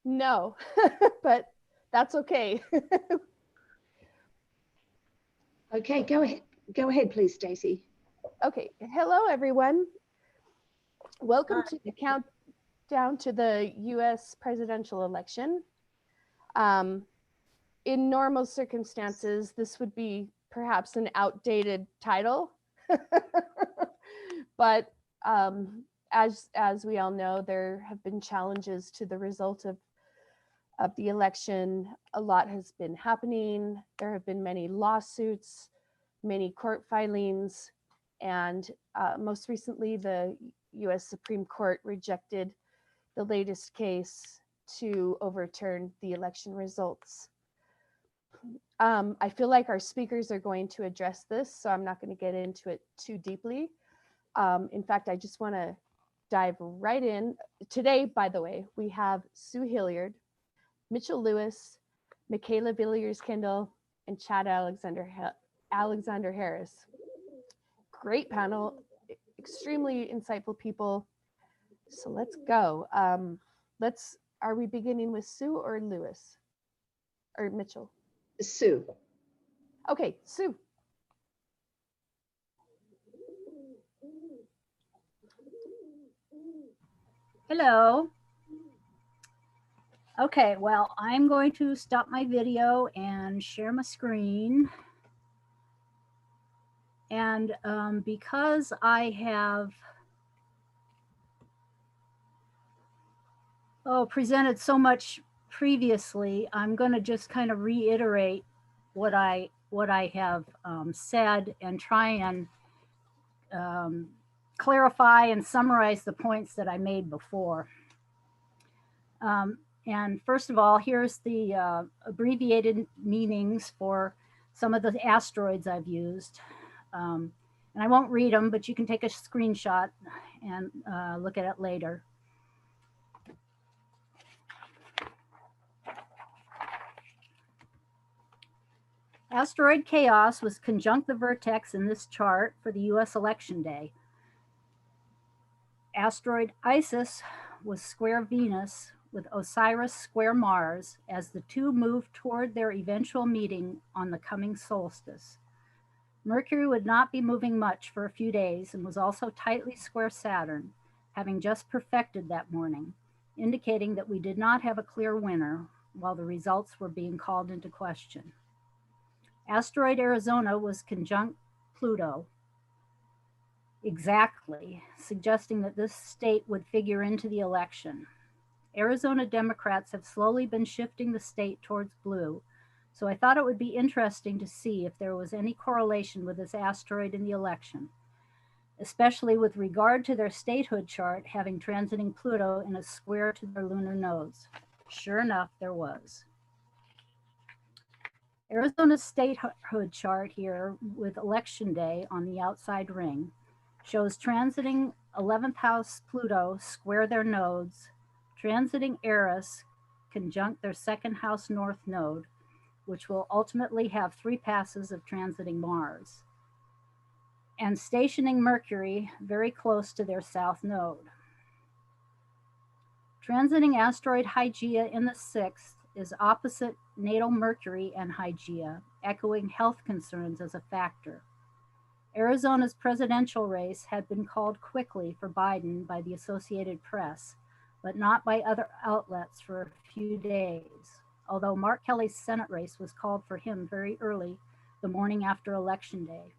No, but that's okay. Okay, go ahead. Go ahead, please, Stacie. Okay, hello everyone. Welcome to the countdown to the US presidential election. In normal circumstances, this would be perhaps an outdated title, but as we all know, there have been challenges to the result of the election. A lot has been happening. There have been many lawsuits, many court filings, and most recently, the US Supreme Court rejected the latest case to overturn the election results. I feel like our speakers are going to address this, so I'm not going to get into it too deeply. In fact, I just want to dive right in. Today, by the way, we have Sue Hillyard, Mitchell Lewis, Michaela Villiers-Kendall, and Chad Alexander Harris. Great panel, extremely insightful people. So let's go. Are we beginning with Sue or Lewis? Or Mitchell? Sue. Okay, Sue. Hello. Okay, well, I'm going to stop my video and share my screen. And because I have presented so much previously, I'm going to just kind of reiterate what I have said and try and clarify and summarize the points that I made before. And first of all, here's the abbreviated meanings for some of the asteroids I've used. And I won't read them, but you can take a screenshot and look at it later. Asteroid chaos was conjunct the vertex in this chart for the US election day. Asteroid Isis was square Venus with Osiris square Mars as the two moved toward their eventual meeting on the coming solstice. Mercury would not be moving much for a few days and was also tightly square Saturn, having just perfected that morning, indicating that we did not have a clear winner while the results were being called into question. Asteroid Arizona was conjunct Pluto, exactly, suggesting that this state would figure into the election. Arizona Democrats have slowly been shifting the state towards blue, so I thought it would be interesting to see if there was any correlation with this asteroid in the election, especially with regard to their statehood chart having transiting Pluto in a square to their lunar nodes. Sure enough, there was. Arizona's statehood chart here with election day on the outside ring shows transiting 11th house Pluto square their nodes, transiting Eris conjunct their second house north node, which will ultimately have 3 passes of transiting Mars, and stationing Mercury very close to their south node. Transiting asteroid Hygeia in the 6th is opposite natal Mercury and Hygeia, echoing health concerns as a factor. Arizona's presidential race had been called quickly for Biden by the Associated Press, but not by other outlets for a few days, although Mark Kelly's Senate race was called for him very early the morning after Election Day.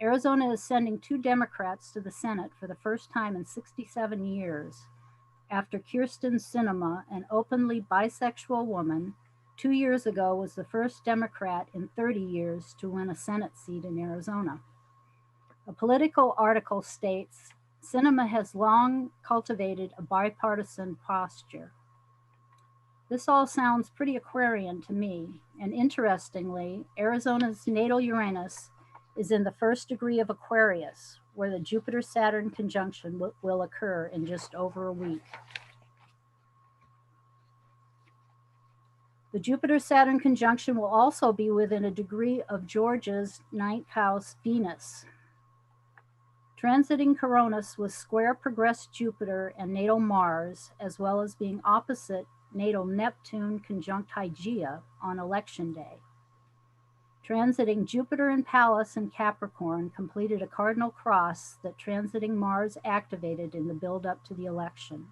Arizona is sending 2 Democrats to the Senate for the first time in 67 years, after Kirsten Sinema, an openly bisexual woman, 2 years ago was the first Democrat in 30 years to win a Senate seat in Arizona. A Politico article states, Sinema has long cultivated a bipartisan posture. This all sounds pretty Aquarian to me, and interestingly, Arizona's natal Uranus is in the 1st degree of Aquarius, where the Jupiter-Saturn conjunction will occur in just over a week. The Jupiter-Saturn conjunction will also be within a degree of Georgia's 9th house Venus. Transiting Coronis with square progressed Jupiter and natal Mars, as well as being opposite natal Neptune conjunct Hygeia on election day. Transiting Jupiter and Pallas in Capricorn completed a cardinal cross that transiting Mars activated in the build-up to the election.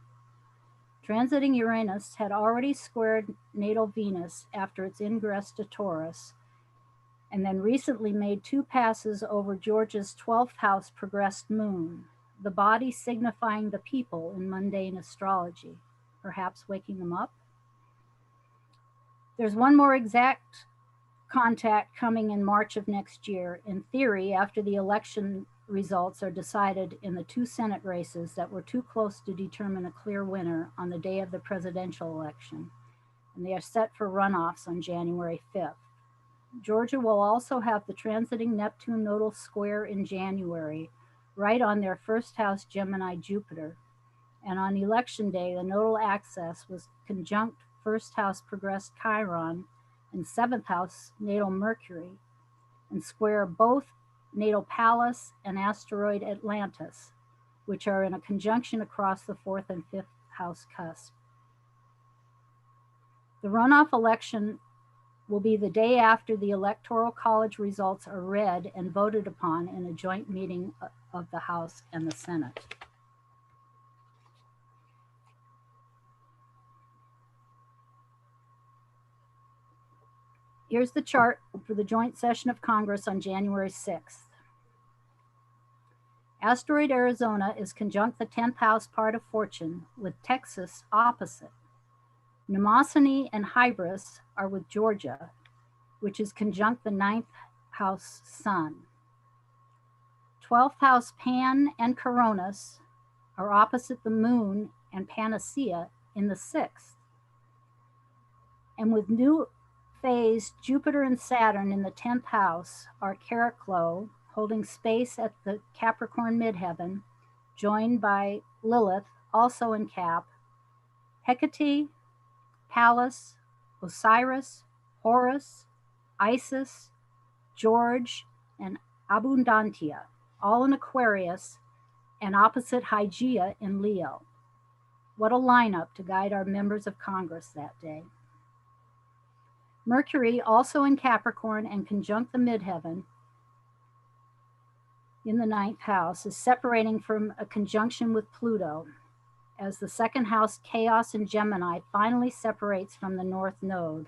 Transiting Uranus had already squared natal Venus after its ingress to Taurus, and then recently made 2 passes over Georgia's 12th house progressed moon, the body signifying the people in mundane astrology, perhaps waking them up. There's one more exact contact coming in March of next year, in theory, after the election results are decided in the 2 Senate races that were too close to determine a clear winner on the day of the presidential election, and they are set for runoffs on January 5th. Georgia will also have the transiting Neptune nodal square in January, right on their first house Gemini Jupiter, and on election day the nodal axis was conjunct first house progressed Chiron and 7th house natal Mercury, and square both natal Pallas and asteroid Atlantis, which are in a conjunction across the 4th and 5th house cusp. The runoff election will be the day after the Electoral College results are read and voted upon in a joint meeting of the House and the Senate. Here's the chart for the joint session of Congress on January 6th. Asteroid Arizona is conjunct the 10th house part of fortune with Texas opposite. Mnemosyne and Hybris are with Georgia, which is conjunct the 9th house sun. 12th house Pan and Coronis are opposite the moon and Panacea in the 6th. And with new phase Jupiter and Saturn in the 10th house are Caraclo, holding space at the Capricorn midheaven, joined by Lilith, also in Cap, Hecate, Pallas, Osiris, Horus, Isis, George, and Abundantia, all in Aquarius, and opposite Hygeia in Leo. What a lineup to guide our members of Congress that day. Mercury, also in Capricorn and conjunct the midheaven in the 9th house, is separating from a conjunction with Pluto as the 2nd house chaos in Gemini finally separates from the North Node,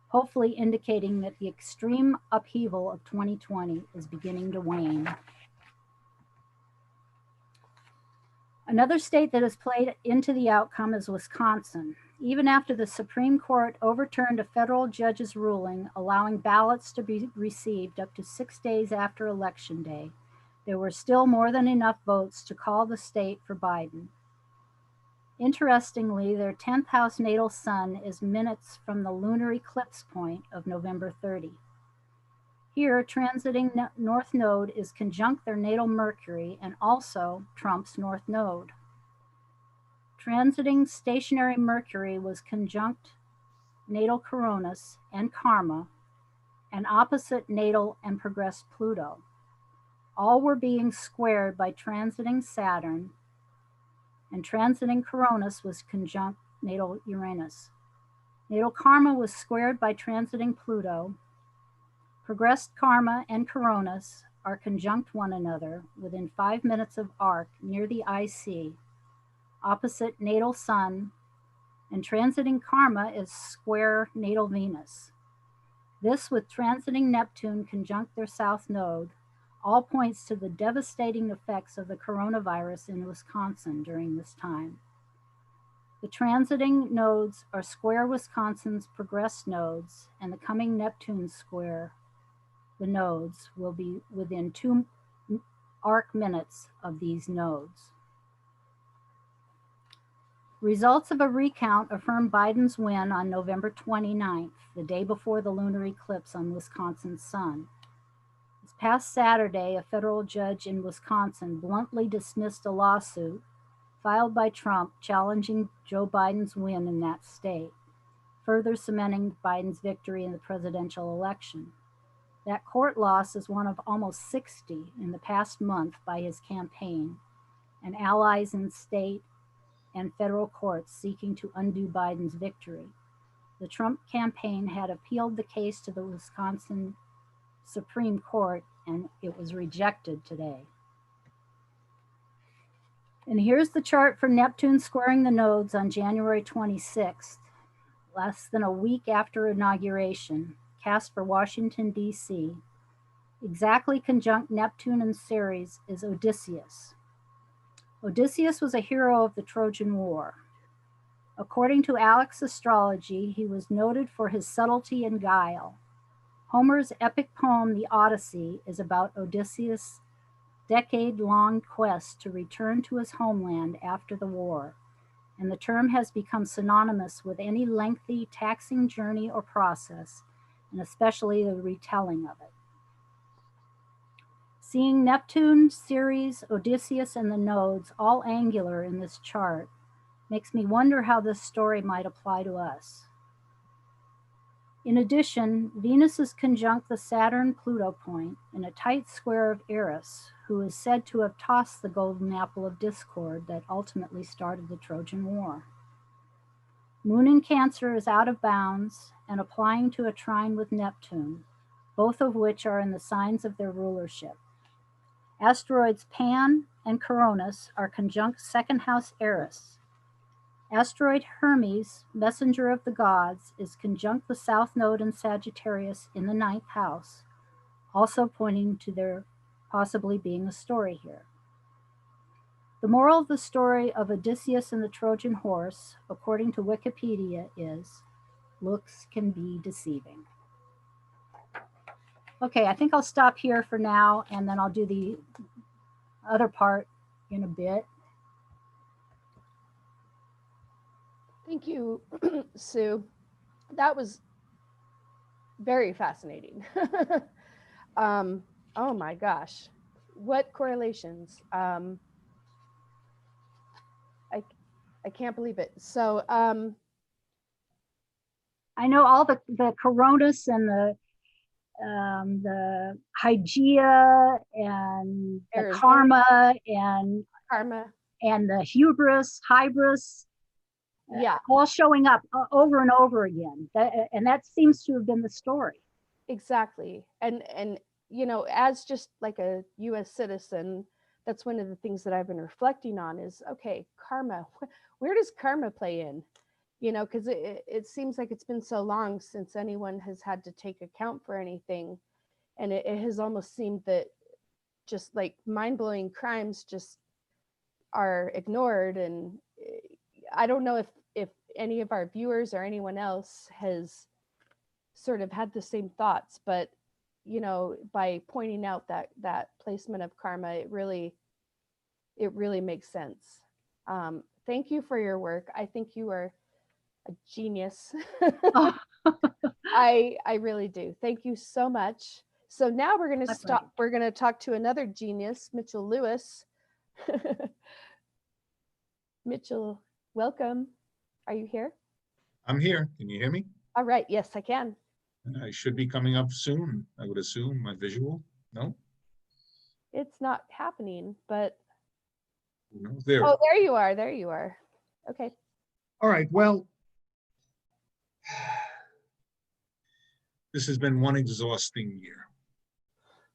hopefully indicating that the extreme upheaval of 2020 is beginning to wane. Another state that has played into the outcome is Wisconsin. Even after the Supreme Court overturned a federal judge's ruling allowing ballots to be received up to 6 days after Election Day, there were still more than enough votes to call the state for Biden. Interestingly, their 10th house natal sun is minutes from the lunar eclipse point of November 30. Here, transiting North Node is conjunct their natal Mercury and also trumps North Node. Transiting stationary Mercury was conjunct natal Coronis and Karma, and opposite natal and progressed Pluto. All were being squared by transiting Saturn, and transiting Coronis was conjunct natal Uranus. Natal Karma was squared by transiting Pluto. Progressed Karma and Coronis are conjunct one another within 5 minutes of arc near the IC, opposite natal Sun, and transiting Karma is square natal Venus. This, with transiting Neptune conjunct their south node, all points to the devastating effects of the coronavirus in Wisconsin during this time. The transiting nodes are square Wisconsin's progressed nodes, and the coming Neptune square, the nodes, will be within 2 arc minutes of these nodes. Results of a recount affirmed Biden's win on November 29th, the day before the lunar eclipse on Wisconsin's sun. This past Saturday, a federal judge in Wisconsin bluntly dismissed a lawsuit filed by Trump challenging Joe Biden's win in that state, further cementing Biden's victory in the presidential election. That court loss is one of almost 60 in the past month by his campaign and allies in state and federal courts seeking to undo Biden's victory. The Trump campaign had appealed the case to the Wisconsin Supreme Court, and it was rejected today. And here's the chart for Neptune squaring the nodes on January 26th, less than a week after inauguration, cast for Washington, D.C. Exactly conjunct Neptune and Ceres is Odysseus. Odysseus was a hero of the Trojan War. According to Alex Astrology, he was noted for his subtlety and guile. Homer's epic poem, The Odyssey, is about Odysseus' decade-long quest to return to his homeland after the war, and the term has become synonymous with any lengthy, taxing journey or process, and especially the retelling of it. Seeing Neptune, Ceres, Odysseus, and the nodes all angular in this chart makes me wonder how this story might apply to us. In addition, Venus is conjunct the Saturn-Pluto point in a tight square of Eris, who is said to have tossed the golden apple of discord that ultimately started the Trojan War. Moon in Cancer is out of bounds and applying to a trine with Neptune, both of which are in the signs of their rulership. Asteroids Pan and Coronis are conjunct second house Eris. Asteroid Hermes, messenger of the gods, is conjunct the south node in Sagittarius in the 9th house, also pointing to there possibly being a story here. The moral of the story of Odysseus and the Trojan horse, according to Wikipedia, is looks can be deceiving. Okay, I think I'll stop here for now, and then I'll do the other part in a bit. Thank you, Sue. That was very fascinating. Oh my gosh, what correlations? I can't believe it. So I know all the Coronis and the Hygeia and the Arizona. Karma and the Hybris. Yeah, all showing up over and over again. And that seems to have been the story. exactly. And you know, as just like a US citizen, that's one of the things that I've been reflecting on is, okay, karma, where does karma play in? You know, because it seems like it's been so long since anyone has had to take account for anything. And it has almost seemed that just like mind-blowing crimes just are ignored. And I don't know if any of our viewers or anyone else has sort of had the same thoughts, but you know, by pointing out that placement of karma, it really makes sense. Thank you for your work. I think you are a genius. I really do. Thank you so much. So now we're going to stop. We're going to talk to another genius, Mitchell Lewis. Mitchell, welcome. Are you here? I'm here. Can you hear me? All right. Yes, I can. I should be coming up soon, I would assume. My visual? No? It's not happening, but No, there. oh, there you are. There you are. Okay. All right. Well, this has been one exhausting year,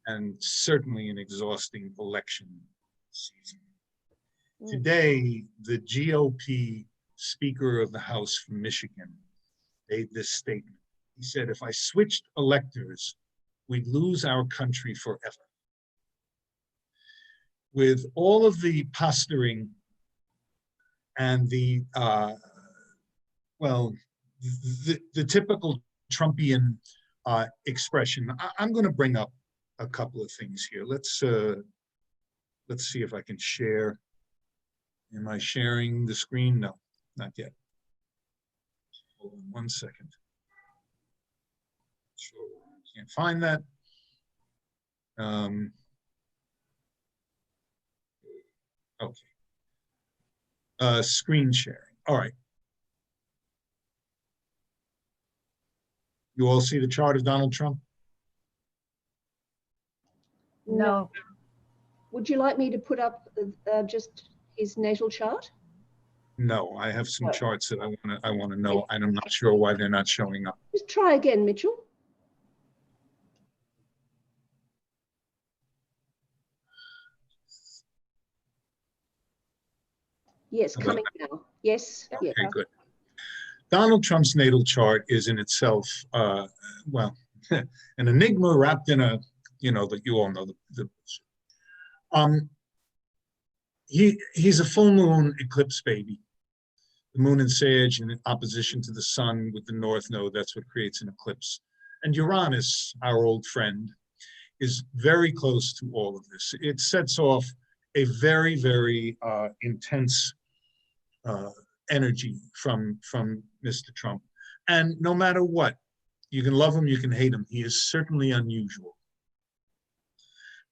and certainly an exhausting election season. Today, the GOP Speaker of the House from Michigan made this statement. He said, if I switched electors, we'd lose our country forever. With all of the posturing and the typical Trumpian expression, I'm going to bring up a couple of things here. Let's see if I can share. Am I sharing the screen? No, not yet. Hold on 1 second. Sure, can't find that. Okay. Screen sharing. All right. You all see the chart of Donald Trump? No. Would you like me to put up just his natal chart? No, I have some No. charts that I want to know, and I'm not sure why they're not showing up. Just try again, Mitchell. Yes, How about coming now. Yes, There yes. we Okay, go. good. Donald Trump's natal chart is in itself, well, an enigma wrapped in a, that you all know um, he's a full moon eclipse baby. The moon in Sag in opposition to the sun with the north node, that's what creates an eclipse. And Uranus, our old friend, is very close to all of this. It sets off a very, very intense energy from Mr. Trump. And no matter what, you can love him, you can hate him. He is certainly unusual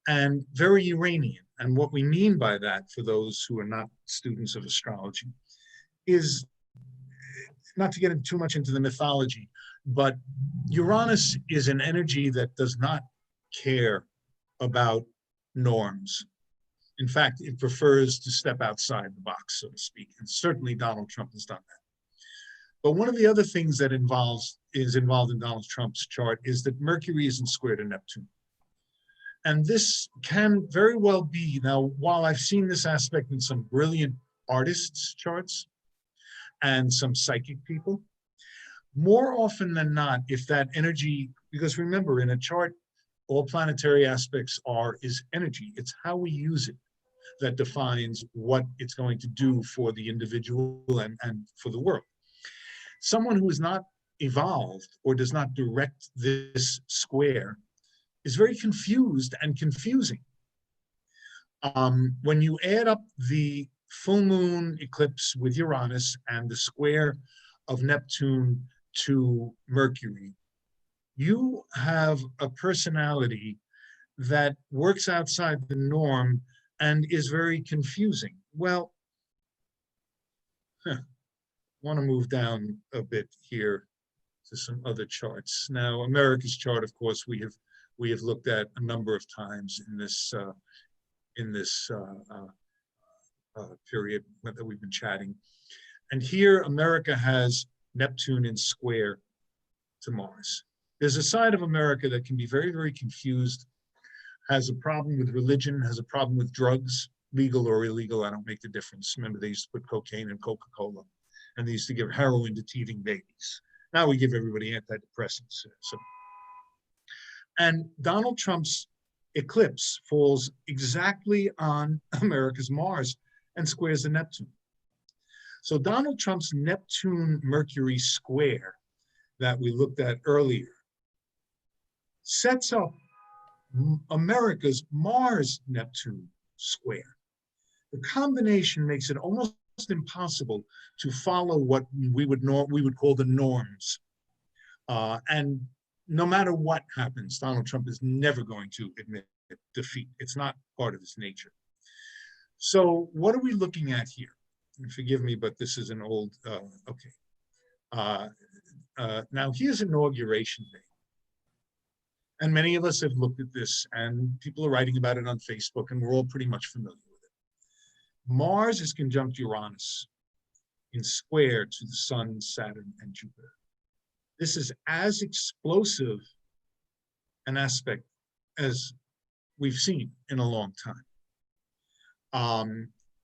and very Uranian. And what we mean by that, for those who are not students of astrology, is not to get too much into the mythology, but Uranus is an energy that does not care about norms. In fact, it prefers to step outside the box, so to speak. And certainly Donald Trump has done that. But one of the other things that is involved in Donald Trump's chart is that Mercury is in square to Neptune. And this can very well be, now, while I've seen this aspect in some brilliant artists' charts and some psychic people, more often than not, if that energy, because remember, in a chart, all planetary aspects is energy. It's how we use it that defines what it's going to do for the individual and for the world. Someone who is not evolved or does not direct this square is very confused and confusing. When you add up the full moon eclipse with Uranus and the square of Neptune to Mercury, you have a personality that works outside the norm and is very confusing. Well, want to move down a bit here to some other charts. Now, America's chart, of course, we have looked at a number of times in this period that we've been chatting. And here, America has Neptune in square to Mars. There's a side of America that can be very, very confused, has a problem with religion, has a problem with drugs, legal or illegal, I don't make the difference. Remember, they used to put cocaine in Coca-Cola, and they used to give heroin to teething babies. Now we give everybody antidepressants. And Donald Trump's eclipse falls exactly on America's Mars and squares the Neptune. So Donald Trump's Neptune-Mercury square that we looked at earlier sets up America's Mars-Neptune square. The combination makes it almost impossible to follow what we would call the norms. And no matter what happens, Donald Trump is never going to admit defeat. It's not part of his nature. So what are we looking at here? And forgive me, but this is an old, okay. Now here's Inauguration Day. And many of us have looked at this, and people are writing about it on Facebook, and we're all pretty much familiar with it. Mars is conjunct Uranus in square to the Sun, Saturn, and Jupiter. This is as explosive an aspect as we've seen in a long time.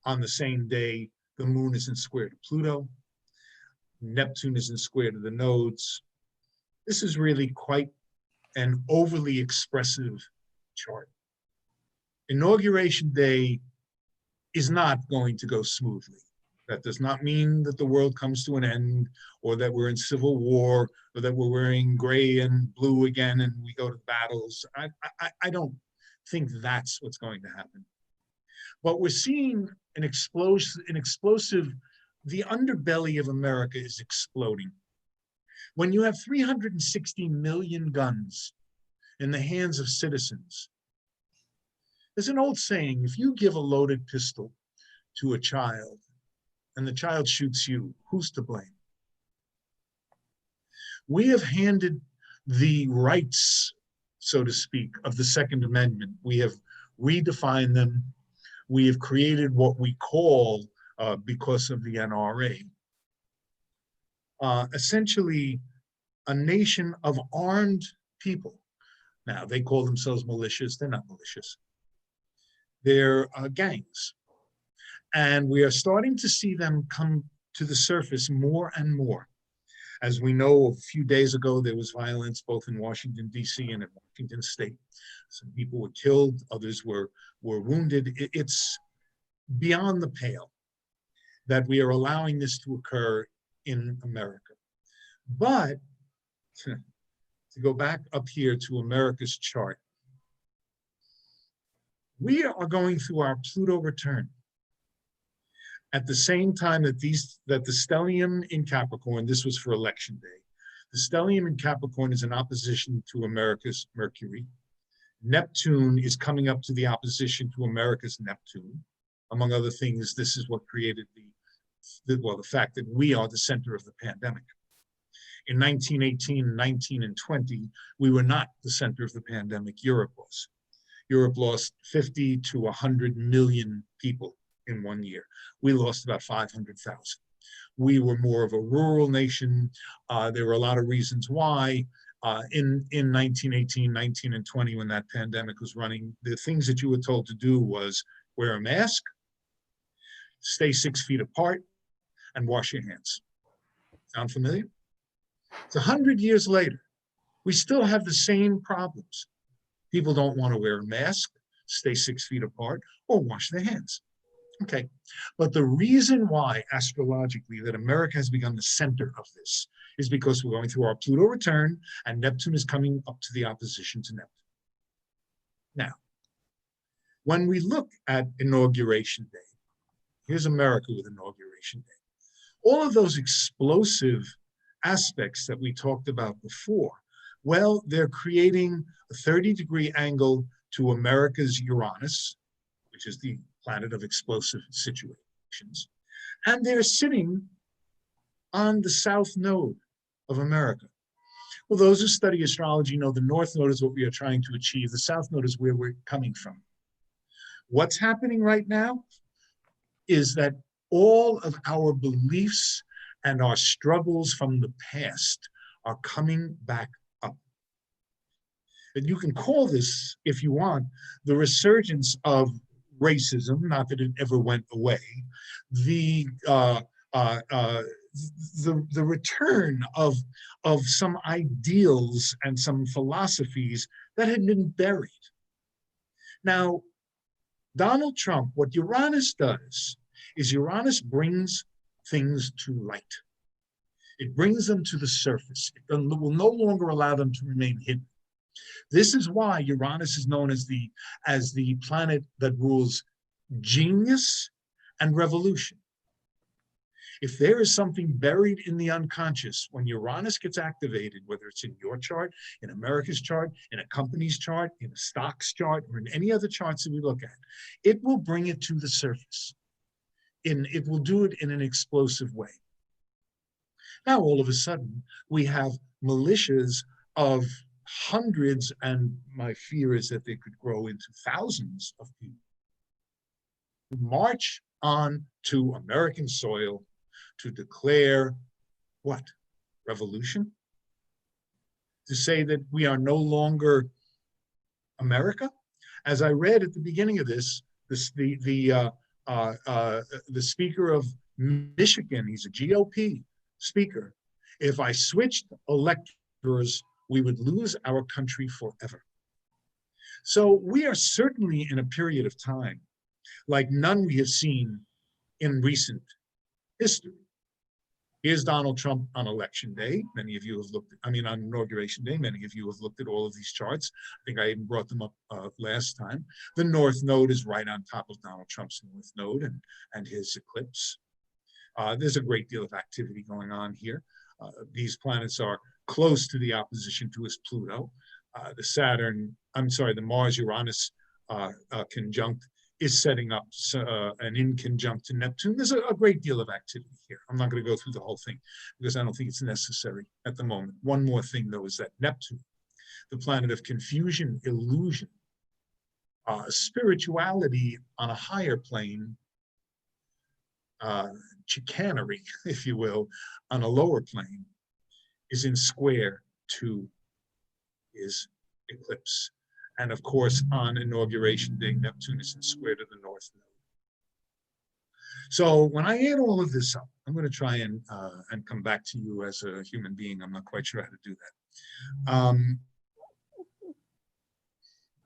On the same day, the moon is in square to Pluto. Neptune is in square to the nodes. This is really quite an overly expressive chart. Inauguration Day is not going to go smoothly. That does not mean that the world comes to an end, or that we're in civil war, or that we're wearing gray and blue again and we go to battles. I don't think that's what's going to happen. But we're seeing an explosive, the underbelly of America is exploding. When you have 360 million guns in the hands of citizens, there's an old saying, if you give a loaded pistol to a child and the child shoots you, who's to blame? We have handed the rights, so to speak, of the Second Amendment. We have redefined them. We have created what we call because of the NRA. Essentially, a nation of armed people. Now, they call themselves militias. They're not militias. They're gangs. And we are starting to see them come to the surface more and more. As we know, a few days ago, there was violence both in Washington, D.C. and in Washington State. Some people were killed, others were wounded. It's beyond the pale that we are allowing this to occur in America. But to go back up here to America's chart, we are going through our Pluto return. At the same time that the stellium in Capricorn, this was for election day, the stellium in Capricorn is in opposition to America's Mercury. Neptune is coming up to the opposition to America's Neptune. Among other things, this is what created the fact that we are the center of the pandemic. In 1918, 19, and 20, we were not the center of the pandemic. Europe was. Europe lost 50 to 100 million people in 1 year. We lost about 500,000. We were more of a rural nation. There were a lot of reasons why. In 1918, 19, and 20, when that pandemic was running, the things that you were told to do was wear a mask, stay 6 feet apart, and wash your hands. Sound familiar? It's 100 years later. We still have the same problems. People don't want to wear a mask, stay 6 feet apart, or wash their hands. Okay, but the reason why astrologically that America has become the center of this is because we're going through our Pluto return and Neptune is coming up to the opposition to Neptune. Now, when we look at Inauguration Day, here's America with Inauguration Day. All of those explosive aspects that we talked about before, well, they're creating a 30-degree angle to America's Uranus, which is the planet of explosive situations. And they're sitting on the south node of America. Well, those who study astrology know the north node is what we are trying to achieve. The south node is where we're coming from. What's happening right now is that all of our beliefs and our struggles from the past are coming back up. And you can call this, if you want, the resurgence of racism, not that it ever went away, the return of some ideals and some philosophies that had been buried. Now, Donald Trump, what Uranus does is Uranus brings things to light. It brings them to the surface. It will no longer allow them to remain hidden. This is why Uranus is known as the planet that rules genius and revolution. If there is something buried in the unconscious, when Uranus gets activated, whether it's in your chart, in America's chart, in a company's chart, in a stock's chart, or in any other charts that we look at, it will bring it to the surface. It will do it in an explosive way. Now, all of a sudden, we have militias of hundreds, and my fear is that they could grow into thousands of people, march on to American soil to declare what? Revolution? To say that we are no longer America? As I read at the beginning of this, the speaker of Michigan, he's a GOP speaker, if I switched electors, we would lose our country forever. So we are certainly in a period of time like none we have seen in recent history. Here's Donald Trump on election day. Many of you have looked, on Inauguration Day, many of you have looked at all of these charts. I think I even brought them up last time. The North Node is right on top of Donald Trump's North Node and his eclipse. There's a great deal of activity going on here. These planets are close to the opposition to his Pluto. The Mars-Uranus conjunct is setting up an inconjunct to Neptune. There's a great deal of activity here. I'm not going to go through the whole thing because I don't think it's necessary at the moment. One more thing, though, is that Neptune, the planet of confusion, illusion, spirituality on a higher plane, chicanery, if you will, on a lower plane is in square to his eclipse. And of course, on Inauguration Day, Neptune is in square to the North Node. So when I add all of this up, I'm going to try and come back to you as a human being. I'm not quite sure how to do that.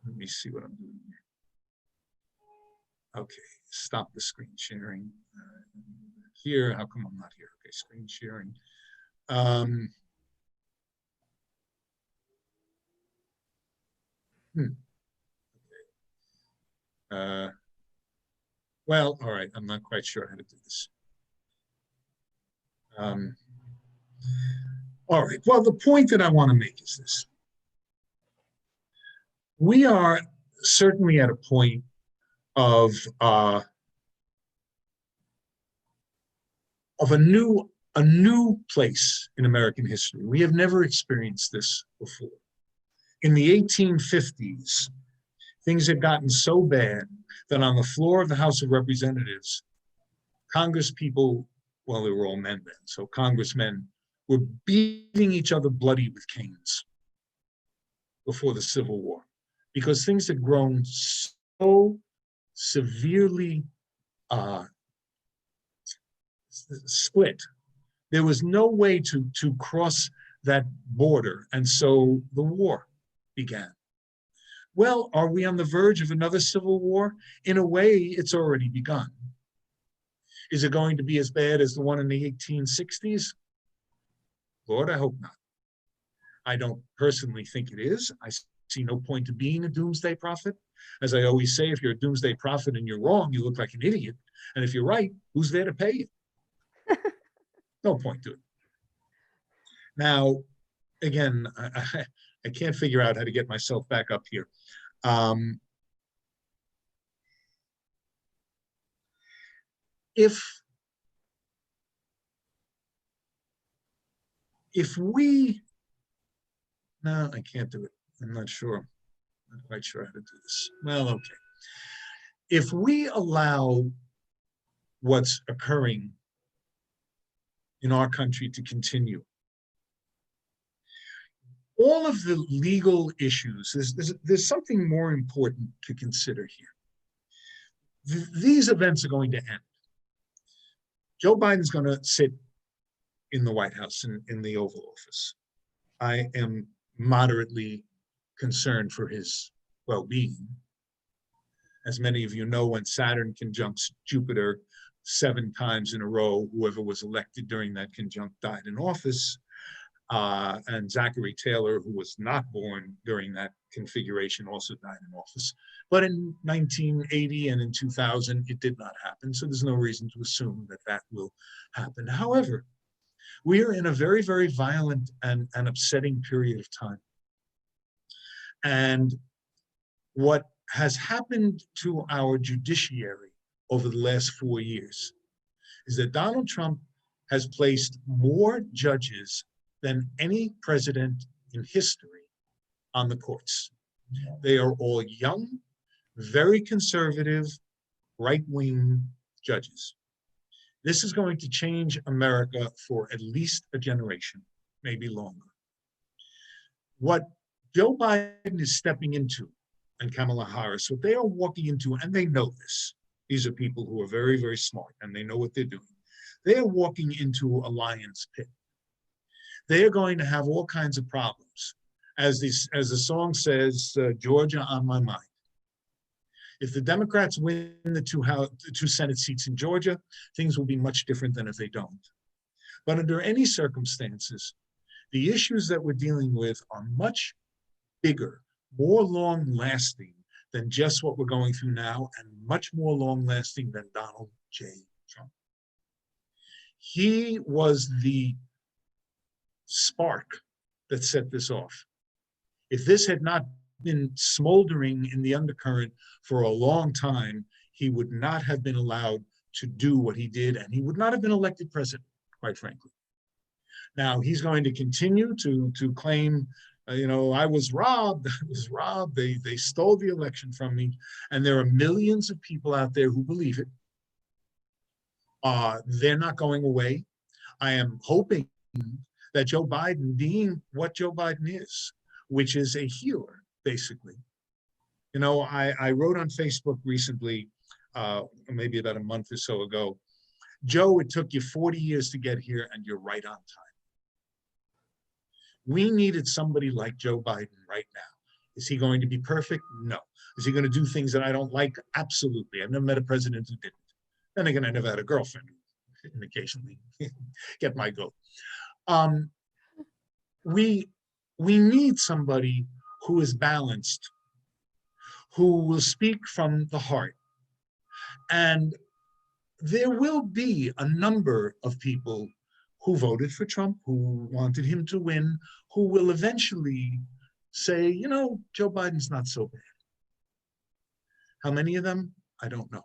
Let me see what I'm doing here. Okay, stop the screen sharing. Here, how come I'm not here? Okay, screen sharing. Well, all right, I'm not quite sure how to do this. All right, well, the point that I want to make is this. We are certainly at a point of a new place in American history. We have never experienced this before. In the 1850s, things had gotten so bad that on the floor of the House of Representatives, Congresspeople, well, they were all men then, so congressmen were beating each other bloody with canes before the Civil War, because things had grown so severely split. There was no way to cross that border, and so the war began. Well, are we on the verge of another civil war? In a way, it's already begun. Is it going to be as bad as the one in the 1860s? Lord, I hope not. I don't personally think it is. I see no point to being a doomsday prophet. As I always say, if you're a doomsday prophet and you're wrong, you look like an idiot. And if you're right, who's there to pay you? No point to it. Now, again, I can't figure out how to get myself back up here. If we, no, I can't do it. I'm not sure. I'm not quite sure how to do this. Well, okay. If we allow what's occurring in our country to continue, all of the legal issues, there's something more important to consider here. These events are going to end. Joe Biden's going to sit in the White House, in the Oval Office. I am moderately concerned for his well-being. As many of you know, when Saturn conjuncts Jupiter 7 times in a row, whoever was elected during that conjunct died in office. And Zachary Taylor, who was not born during that configuration, also died in office. But in 1980 and in 2000, it did not happen. So there's no reason to assume that that will happen. However, we are in a very, very violent and upsetting period of time. And what has happened to our judiciary over the last 4 years is that Donald Trump has placed more judges than any president in history on the courts. They are all young, very conservative, right-wing judges. This is going to change America for at least a generation, maybe longer. What Joe Biden is stepping into, and Kamala Harris, what they are walking into, and they know this, these are people who are very, very smart, and they know what they're doing. They are walking into a lion's pit. They are going to have all kinds of problems. As the song says, Georgia on my mind. If the Democrats win the two Senate seats in Georgia, things will be much different than if they don't. But under any circumstances, the issues that we're dealing with are much bigger, more long-lasting than just what we're going through now, and much more long-lasting than Donald J. Trump. He was the spark that set this off. If this had not been smoldering in the undercurrent for a long time, he would not have been allowed to do what he did, and he would not have been elected president, quite frankly. Now, he's going to continue to claim, I was robbed, they stole the election from me, and there are millions of people out there who believe it. They're not going away. I am hoping that Joe Biden, being what Joe Biden is, which is a healer, basically. You know, I wrote on Facebook recently, maybe about a month or so ago, Joe, it took you 40 years to get here and you're right on time. We needed somebody like Joe Biden right now. Is he going to be perfect? No. Is he going to do things that I don't like? Absolutely. I've never met a president who didn't. Then again, I never had a girlfriend who didn't occasionally get my goat. We need somebody who is balanced, who will speak from the heart. And there will be a number of people who voted for Trump, who wanted him to win, who will eventually say, you know, Joe Biden's not so bad. How many of them? I don't know.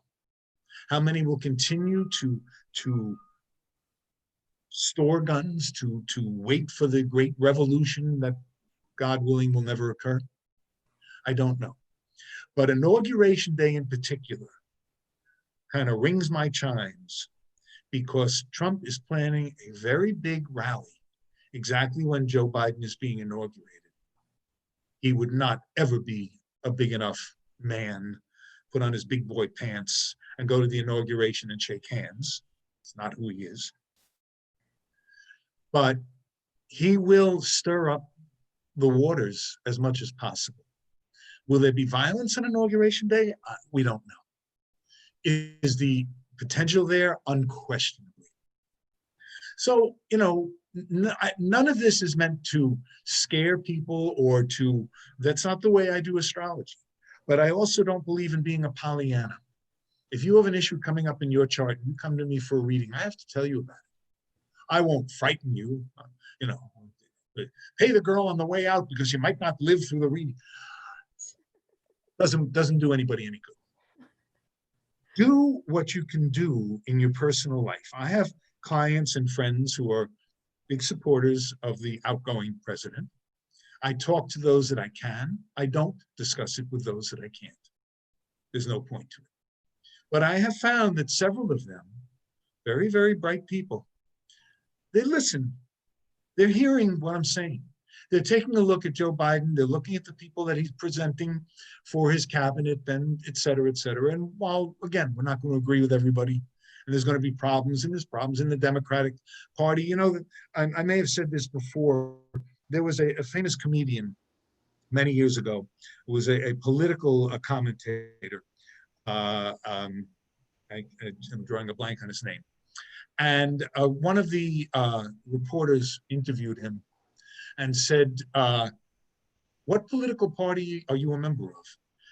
How many will continue to store guns, to wait for the great revolution that, God willing, will never occur? I don't know. But Inauguration Day in particular kind of rings my chimes, because Trump is planning a very big rally exactly when Joe Biden is being inaugurated. He would not ever be a big enough man, put on his big boy pants and go to the inauguration and shake hands. It's not who he is. But he will stir up the waters as much as possible. Will there be violence on Inauguration Day? We don't know. Is the potential there? Unquestionably. So, you know, none of this is meant to scare people or to, that's not the way I do astrology. But I also don't believe in being a Pollyanna. If you have an issue coming up in your chart, you come to me for a reading, I have to tell you about it. I won't frighten you, you know, pay the girl on the way out because you might not live through the reading. Doesn't do anybody any good. Do what you can do in your personal life. I have clients and friends who are big supporters of the outgoing president. I talk to those that I can. I don't discuss it with those that I can't. There's no point to it. But I have found that several of them, very, very bright people, they listen. They're hearing what I'm saying. They're taking a look at Joe Biden. They're looking at the people that he's presenting for his cabinet, and et cetera, et cetera. And while, again, we're not going to agree with everybody, and there's going to be problems, and there's problems in the Democratic Party. You know, I may have said this before. There was a famous comedian many years ago who was a political commentator. I'm drawing a blank on his name. And one of the reporters interviewed him and said, what political party are you a member of?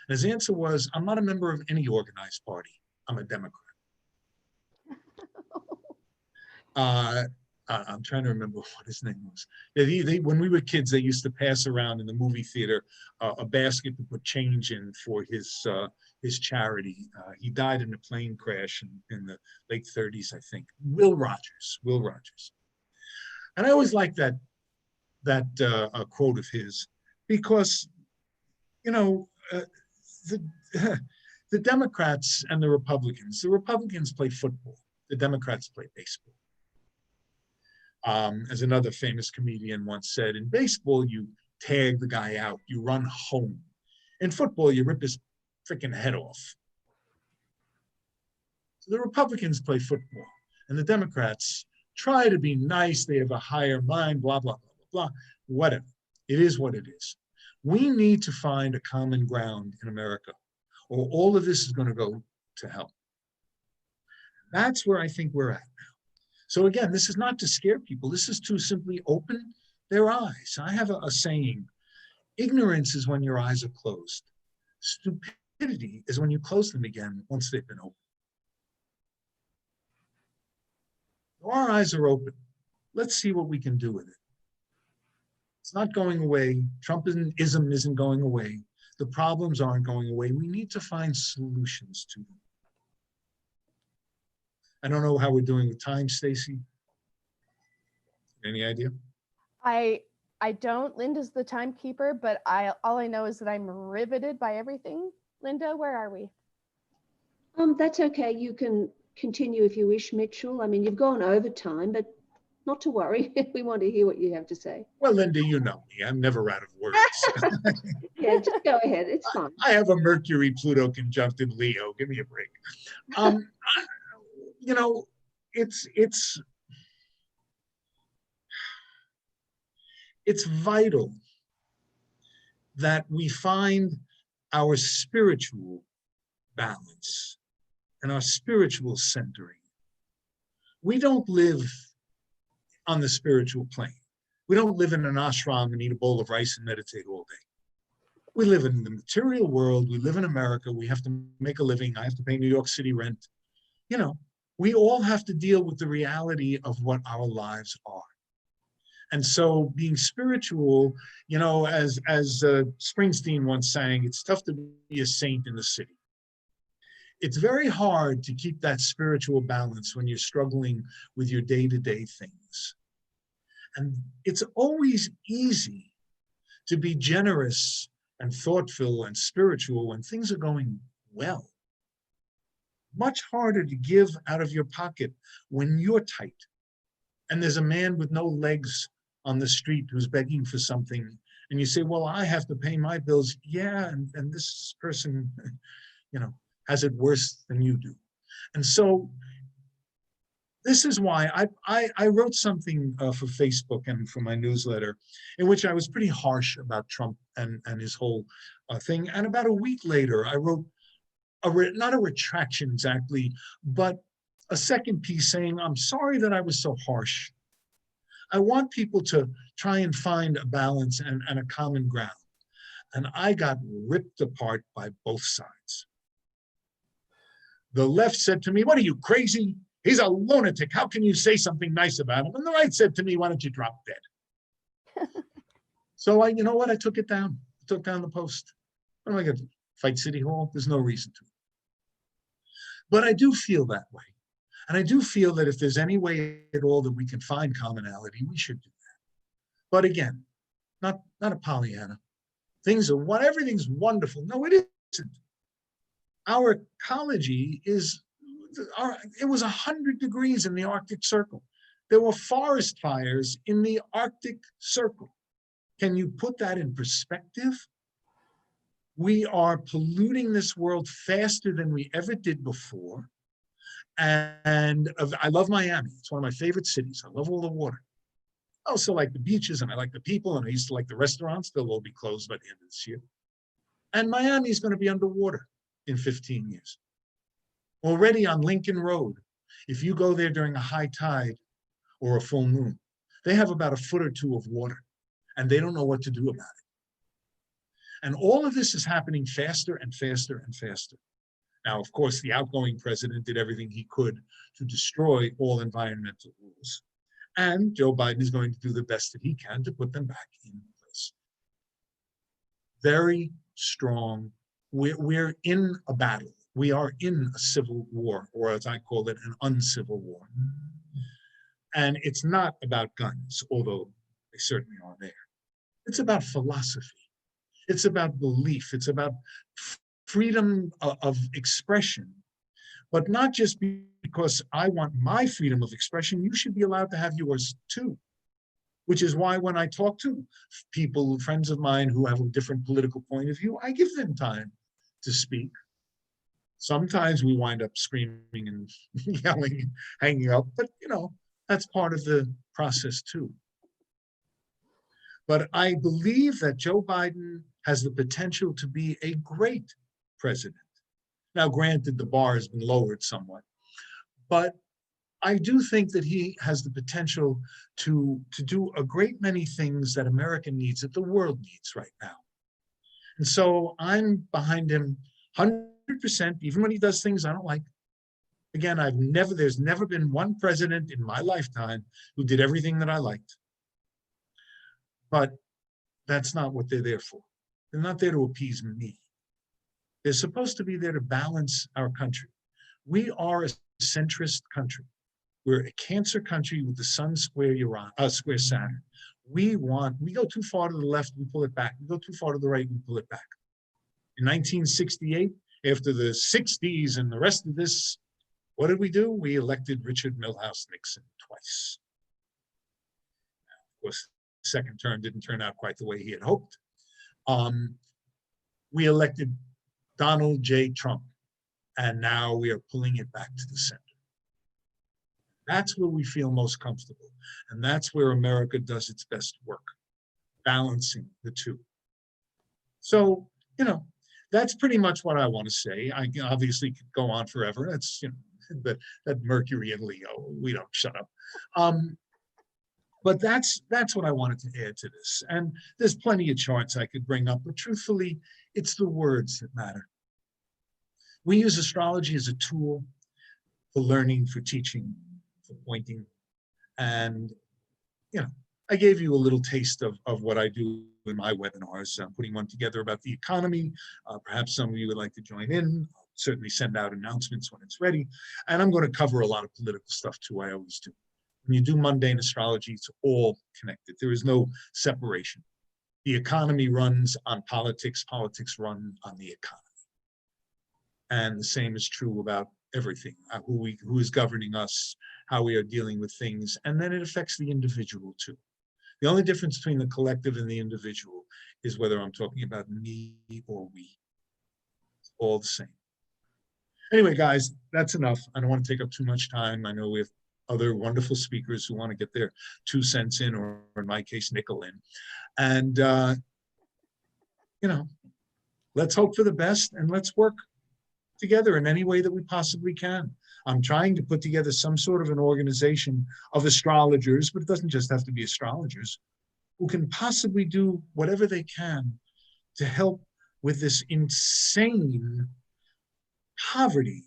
And his answer was, I'm not a member of any organized party. I'm a Democrat. I'm trying to remember what his name was. When we were kids, they used to pass around in the movie theater a basket to put change in for his charity. He died in a plane crash in the late 30s, I think. Will Rogers. And I always liked that quote of his, because, you know, the Democrats and the Republicans play football. The Democrats play baseball. As another famous comedian once said, in baseball, you tag the guy out, you run home. In football, you rip his freaking head off. So the Republicans play football, and the Democrats try to be nice. They have a higher mind, blah, blah, blah, blah, blah, whatever. It is what it is. We need to find a common ground in America, or all of this is going to go to hell. That's where I think we're at now. So again, this is not to scare people. This is to simply open their eyes. I have a saying, ignorance is when your eyes are closed. Stupidity is when you close them again once they've been opened. So our eyes are open. Let's see what we can do with it. It's not going away. Trumpism isn't going away. The problems aren't going away. We need to find solutions to them. I don't know how we're doing with time, Stacie. Any idea? I don't. Linda's the timekeeper, but all I know is that I'm riveted by everything. Linda, where are we? That's okay. You can continue if you wish, Mitchell. I mean, you've gone over time, but not to worry. We want to hear what you have to say. Well, Linda, you know me. I'm never out of words. Yeah, just go ahead. It's fine. I have a Mercury-Pluto conjunct in Leo. Give me a break. You know, it's vital that we find our spiritual balance and our spiritual centering. We don't live on the spiritual plane. We don't live in an ashram and eat a bowl of rice and meditate all day. We live in the material world. We live in America. We have to make a living. I have to pay New York City rent. You know, we all have to deal with the reality of what our lives are. And so being spiritual, you know, as Springsteen once sang, it's tough to be a saint in the city. It's very hard to keep that spiritual balance when you're struggling with your day-to-day things. And it's always easy to be generous and thoughtful and spiritual when things are going well. Much harder to give out of your pocket when you're tight. And there's a man with no legs on the street who's begging for something. And you say, well, I have to pay my bills. Yeah, and this person, you know, has it worse than you do. And so this is why I wrote something for Facebook and for my newsletter in which I was pretty harsh about Trump and his whole thing. And about a week later, I wrote, not a retraction exactly, but a second piece saying, I'm sorry that I was so harsh. I want people to try and find a balance and a common ground. And I got ripped apart by both sides. The left said to me, what are you, crazy? He's a lunatic. How can you say something nice about him? And the right said to me, why don't you drop dead? So you know what? I took it down. I took down the post. What am I going to fight City Hall? There's no reason to. But I do feel that way. And I do feel that if there's any way at all that we can find commonality, we should do that. But again, not a Pollyanna. Everything's wonderful. No, it isn't. Our ecology it was 100 degrees in the Arctic Circle. There were forest fires in the Arctic Circle. Can you put that in perspective? We are polluting this world faster than we ever did before. And I love Miami. It's one of my favorite cities. I love all the water. I also like the beaches and I like the people, and I used to like the restaurants. They'll all be closed by the end of this year. And Miami is going to be underwater in 15 years. Already on Lincoln Road, if you go there during a high tide or a full moon, they have about a foot or two of water, and they don't know what to do about it. And all of this is happening faster and faster and faster. Now, of course, the outgoing president did everything he could to destroy all environmental rules. And Joe Biden is going to do the best that he can to put them back in place. Very strong. We're in a battle. We are in a civil war, or as I call it, an uncivil war. And it's not about guns, although they certainly are there. It's about philosophy. It's about belief. It's about freedom of expression, but not just because I want my freedom of expression. You should be allowed to have yours too, which is why when I talk to people, friends of mine who have a different political point of view, I give them time to speak. Sometimes we wind up screaming and yelling and hanging up, but you know, that's part of the process too. But I believe that Joe Biden has the potential to be a great president. Now, granted, the bar has been lowered somewhat, but I do think that he has the potential to do a great many things that America needs, that the world needs right now. And so I'm behind him 100%, even when he does things I don't like. Again, there's never been one president in my lifetime who did everything that I liked. But that's not what they're there for. They're not there to appease me. They're supposed to be there to balance our country. We are a centrist country. We're a Cancer country with the sun square Saturn. We go too far to the left, we pull it back. We go too far to the right, we pull it back. In 1968, after the 60s and the rest of this What did we do? We elected Richard Milhous Nixon twice. Of course, the second term didn't turn out quite the way he had hoped. We elected Donald J. Trump, and now we are pulling it back to the center. That's where we feel most comfortable, and that's where America does its best work, balancing the two. So, that's pretty much what I want to say. I obviously could go on forever. That's, that Mercury and Leo, we don't shut up. But that's what I wanted to add to this. And there's plenty of charts I could bring up, but truthfully, it's the words that matter. We use astrology as a tool for learning, for teaching, for pointing. And, I gave you a little taste of what I do in my webinars. I'm putting one together about the economy. Perhaps some of you would like to join in. I'll certainly send out announcements when it's ready. And I'm going to cover a lot of political stuff too, I always do. When you do mundane astrology, it's all connected. There is no separation. The economy runs on politics. Politics run on the economy. And the same is true about everything, who is governing us, how we are dealing with things, and then it affects the individual too. The only difference between the collective and the individual is whether I'm talking about me or we. It's all the same. Anyway, guys, that's enough. I don't want to take up too much time. I know we have other wonderful speakers who want to get their 2 cents in, or in my case, nickel in. And, let's hope for the best and let's work together in any way that we possibly can. I'm trying to put together some sort of an organization of astrologers, but it doesn't just have to be astrologers, who can possibly do whatever they can to help with this insane poverty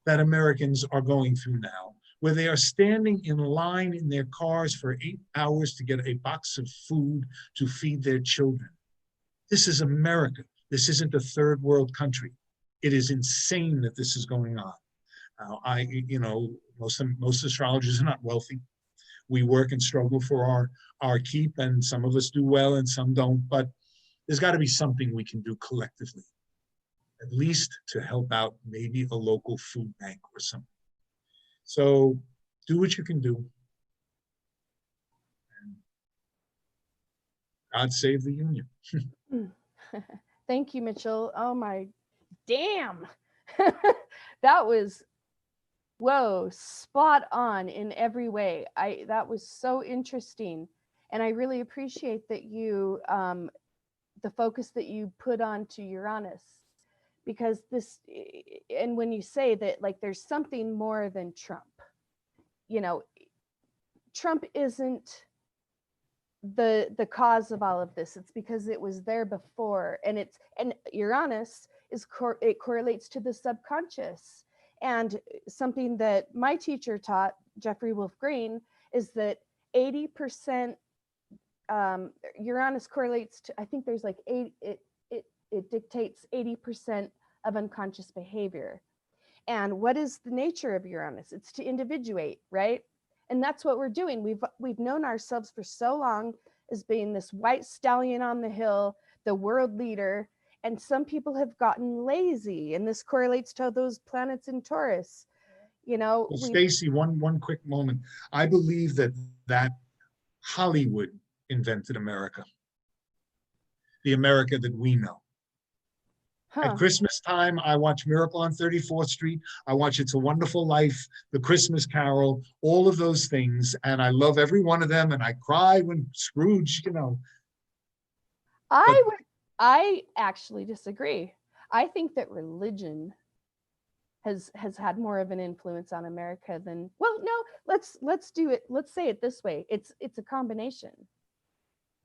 that Americans are going through now, where they are standing in line in their cars for 8 hours to get a box of food to feed their children. This is America. This isn't a third world country. It is insane that this is going on. Most astrologers are not wealthy. We work and struggle for our keep, and some of us do well and some don't, but there's got to be something we can do collectively, at least to help out maybe a local food bank or something. So do what you can do. And God save the Union. Thank you, Mitchell. Oh my damn. That was, whoa, spot on in every way. That was so interesting. And I really appreciate that you, the focus that you put on to Uranus, because this, and when you say that, like, there's something more than Trump, Trump isn't the cause of all of this. It's because it was there before, and Uranus it correlates to the subconscious. And something that my teacher taught, Jeffrey Wolf Green, is that 80% Uranus correlates to, I think there's like it dictates 80% of unconscious behavior. And what is the nature of Uranus? It's to individuate, right? And that's what we're doing. We've known ourselves for so long as being this white stallion on the hill, the world leader. And some people have gotten lazy, and this correlates to those planets in Taurus. Well, Stacie, one quick moment. I believe that Hollywood invented America, the America that we know. At Christmas time, I watch Miracle on 34th Street. I watch It's a Wonderful Life, The Christmas Carol, all of those things. And I love every one of them. And I cry when Scrooge, I actually disagree. I think that religion has had more of an influence on America than, well, no, let's do it. Let's say it this way. It's a combination.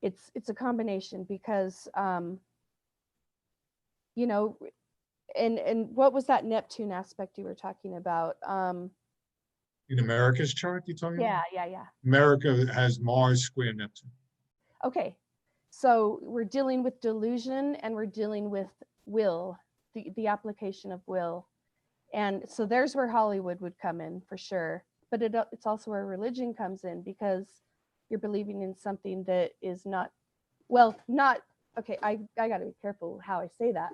It's a combination because, and what was that Neptune aspect you were talking about? In America's chart, you're talking about? Yeah. America has Mars square Neptune. Okay. So we're dealing with delusion, and we're dealing with will, the application of will. And so there's where Hollywood would come in for sure. But it's also where religion comes in, because you're believing in something that is not, okay, I got to be careful how I say that.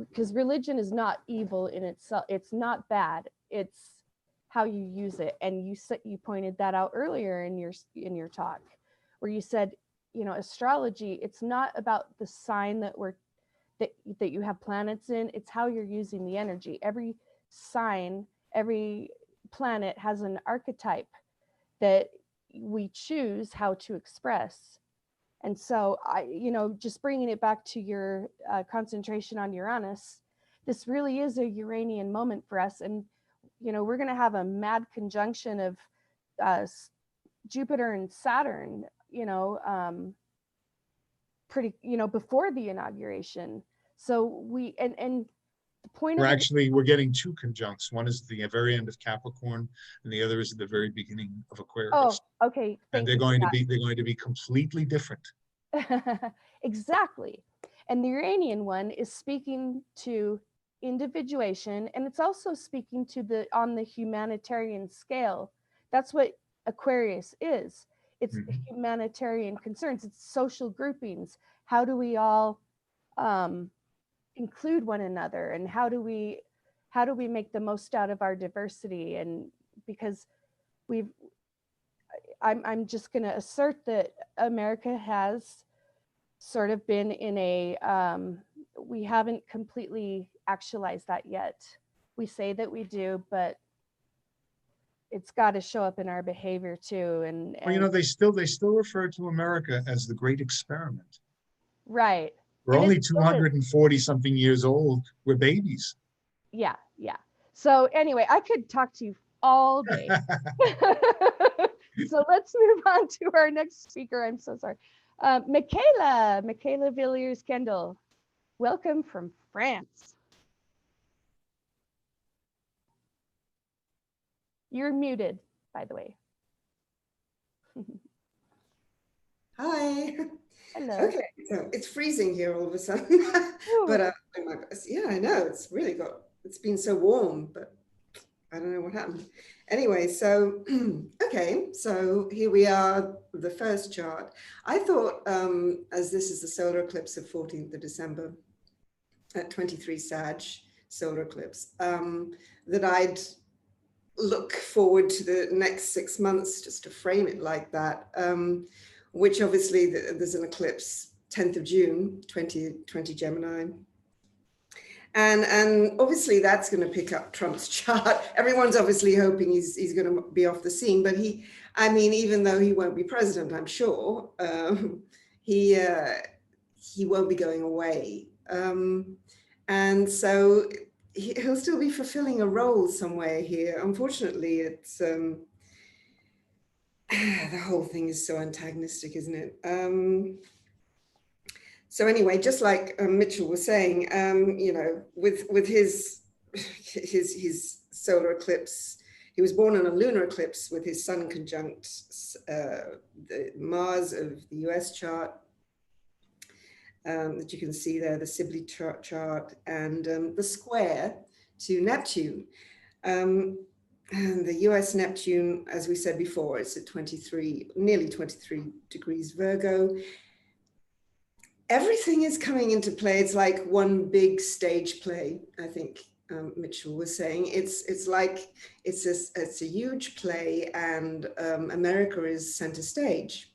because religion is not evil in itself. It's not bad. It's how you use it. And you pointed that out earlier in your talk, where you said, you know, astrology, it's not about the sign that you have planets in. It's how you're using the energy. Every sign, every planet has an archetype that we choose how to express. And so just bringing it back to your concentration on Uranus, this really is a Uranian moment for us. And, you know, we're going to have a mad conjunction of Jupiter and Saturn, before the inauguration. So and the point of it, we're getting two conjuncts. One is the very end of Capricorn, and the other is at the very beginning of Aquarius. Oh, okay. And they're going to be completely different. Exactly. And the Uranian one is speaking to individuation, and it's also speaking to on the humanitarian scale. That's what Aquarius is. It's humanitarian concerns. It's social groupings. How do we all include one another, and how do we make the most out of our diversity? And because I'm just going to assert that America has sort of been in a we haven't completely actualized that yet. We say that we do, but it's got to show up in our behavior too. And well, you know, they still refer to America as the Great Experiment. Right. We're only 240 something years old. We're babies. Yeah. So anyway, I could talk to you all day. So let's move on to our next speaker. I'm so sorry. Michaela Villiers-Kendall. Welcome from France. You're muted, by the way. Hi. Hello. Okay, so it's freezing here all of a sudden. But yeah, I know it's been so warm, but I don't know what happened. Anyway, so okay, so here we are, the first chart. I thought, as this is the solar eclipse of 14th of December at 23 Sag solar eclipse, that I'd look forward to the next 6 months, just to frame it like that, which obviously there's an eclipse 10th of June, 2020 Gemini. And obviously that's going to pick up Trump's chart. Everyone's obviously hoping he's going to be off the scene, but even though he won't be president, I'm sure, he won't be going away. And so he'll still be fulfilling a role somewhere here. Unfortunately, it's the whole thing is so antagonistic, isn't it? So anyway, just like Mitchell was saying, with his solar eclipse, he was born on a lunar eclipse with his sun conjunct the Mars of the US chart that you can see there, the Sibley chart, and the square to Neptune. And the US Neptune, as we said before, it's at nearly 23 degrees Virgo. Everything is coming into play. It's like one big stage play, I think Mitchell was saying. It's like it's a huge play, and America is center stage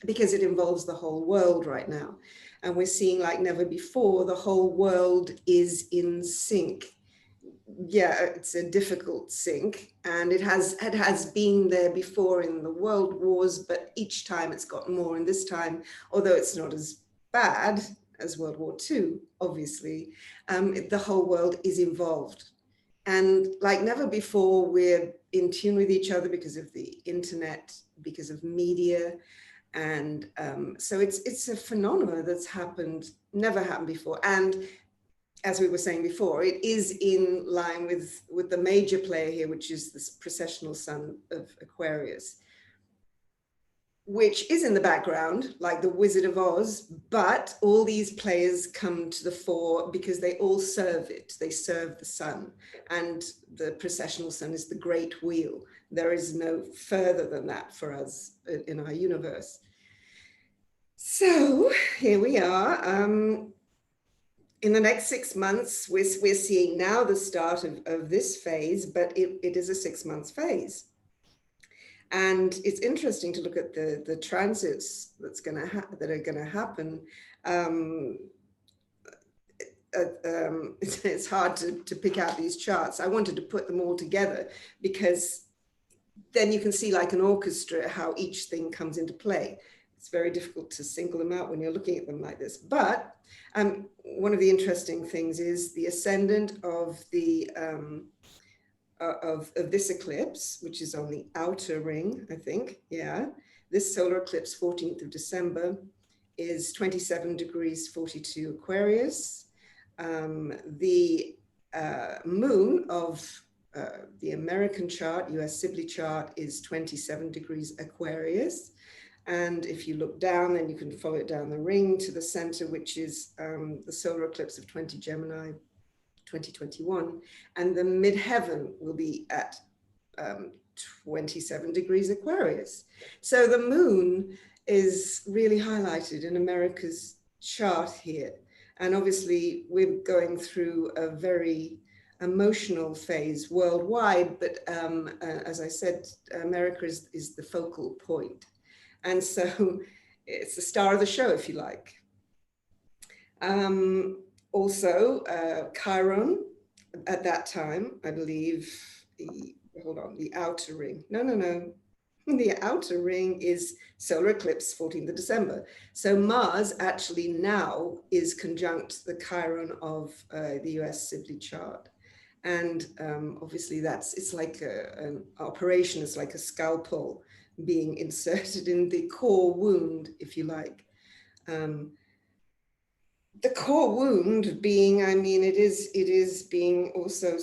because it involves the whole world right now. And we're seeing like never before, the whole world is in sync. Yeah, it's a difficult sync, and it has been there before in the world wars, but each time it's got more. And this time, although it's not as bad as World War II, obviously, the whole world is involved. And like never before, we're in tune with each other because of the internet, because of media. And so it's a phenomenon that's never happened before. And as we were saying before, it is in line with the major player here, which is this precessional sun of Aquarius, which is in the background, like the Wizard of Oz, but all these players come to the fore because they all serve it. They serve the sun, and the precessional sun is the great wheel. There is no further than that for us in our universe. So here we are. in the next 6 months, we're seeing now the start of this phase, but it is a 6 month phase. And it's interesting to look at the transits that are going to happen. It's hard to pick out these charts. I wanted to put them all together because then you can see like an orchestra how each thing comes into play. It's very difficult to single them out when you're looking at them like this. But one of the interesting things is the ascendant of the of this eclipse, which is on the outer ring, I think. Yeah, this solar eclipse, 14th of December, is 27 degrees 42 Aquarius. The moon of the American chart, US Sibley chart, is 27 degrees Aquarius. And if you look down, then you can follow it down the ring to the center, which is the solar eclipse of 20 Gemini, 2021. And the midheaven will be at 27 degrees Aquarius. So the moon is really highlighted in America's chart here. And obviously we're going through a very emotional phase worldwide, but as I said, America is the focal point. And so it's the star of the show, if you like. Also, Chiron at that time, I believe, the outer ring. No. The outer ring is solar eclipse, 14th of December. So Mars actually now is conjunct the Chiron of the US Sibley chart. And obviously it's like an operation, it's like a scalpel being inserted in the core wound, if you like. The core wound being, I mean, it is being also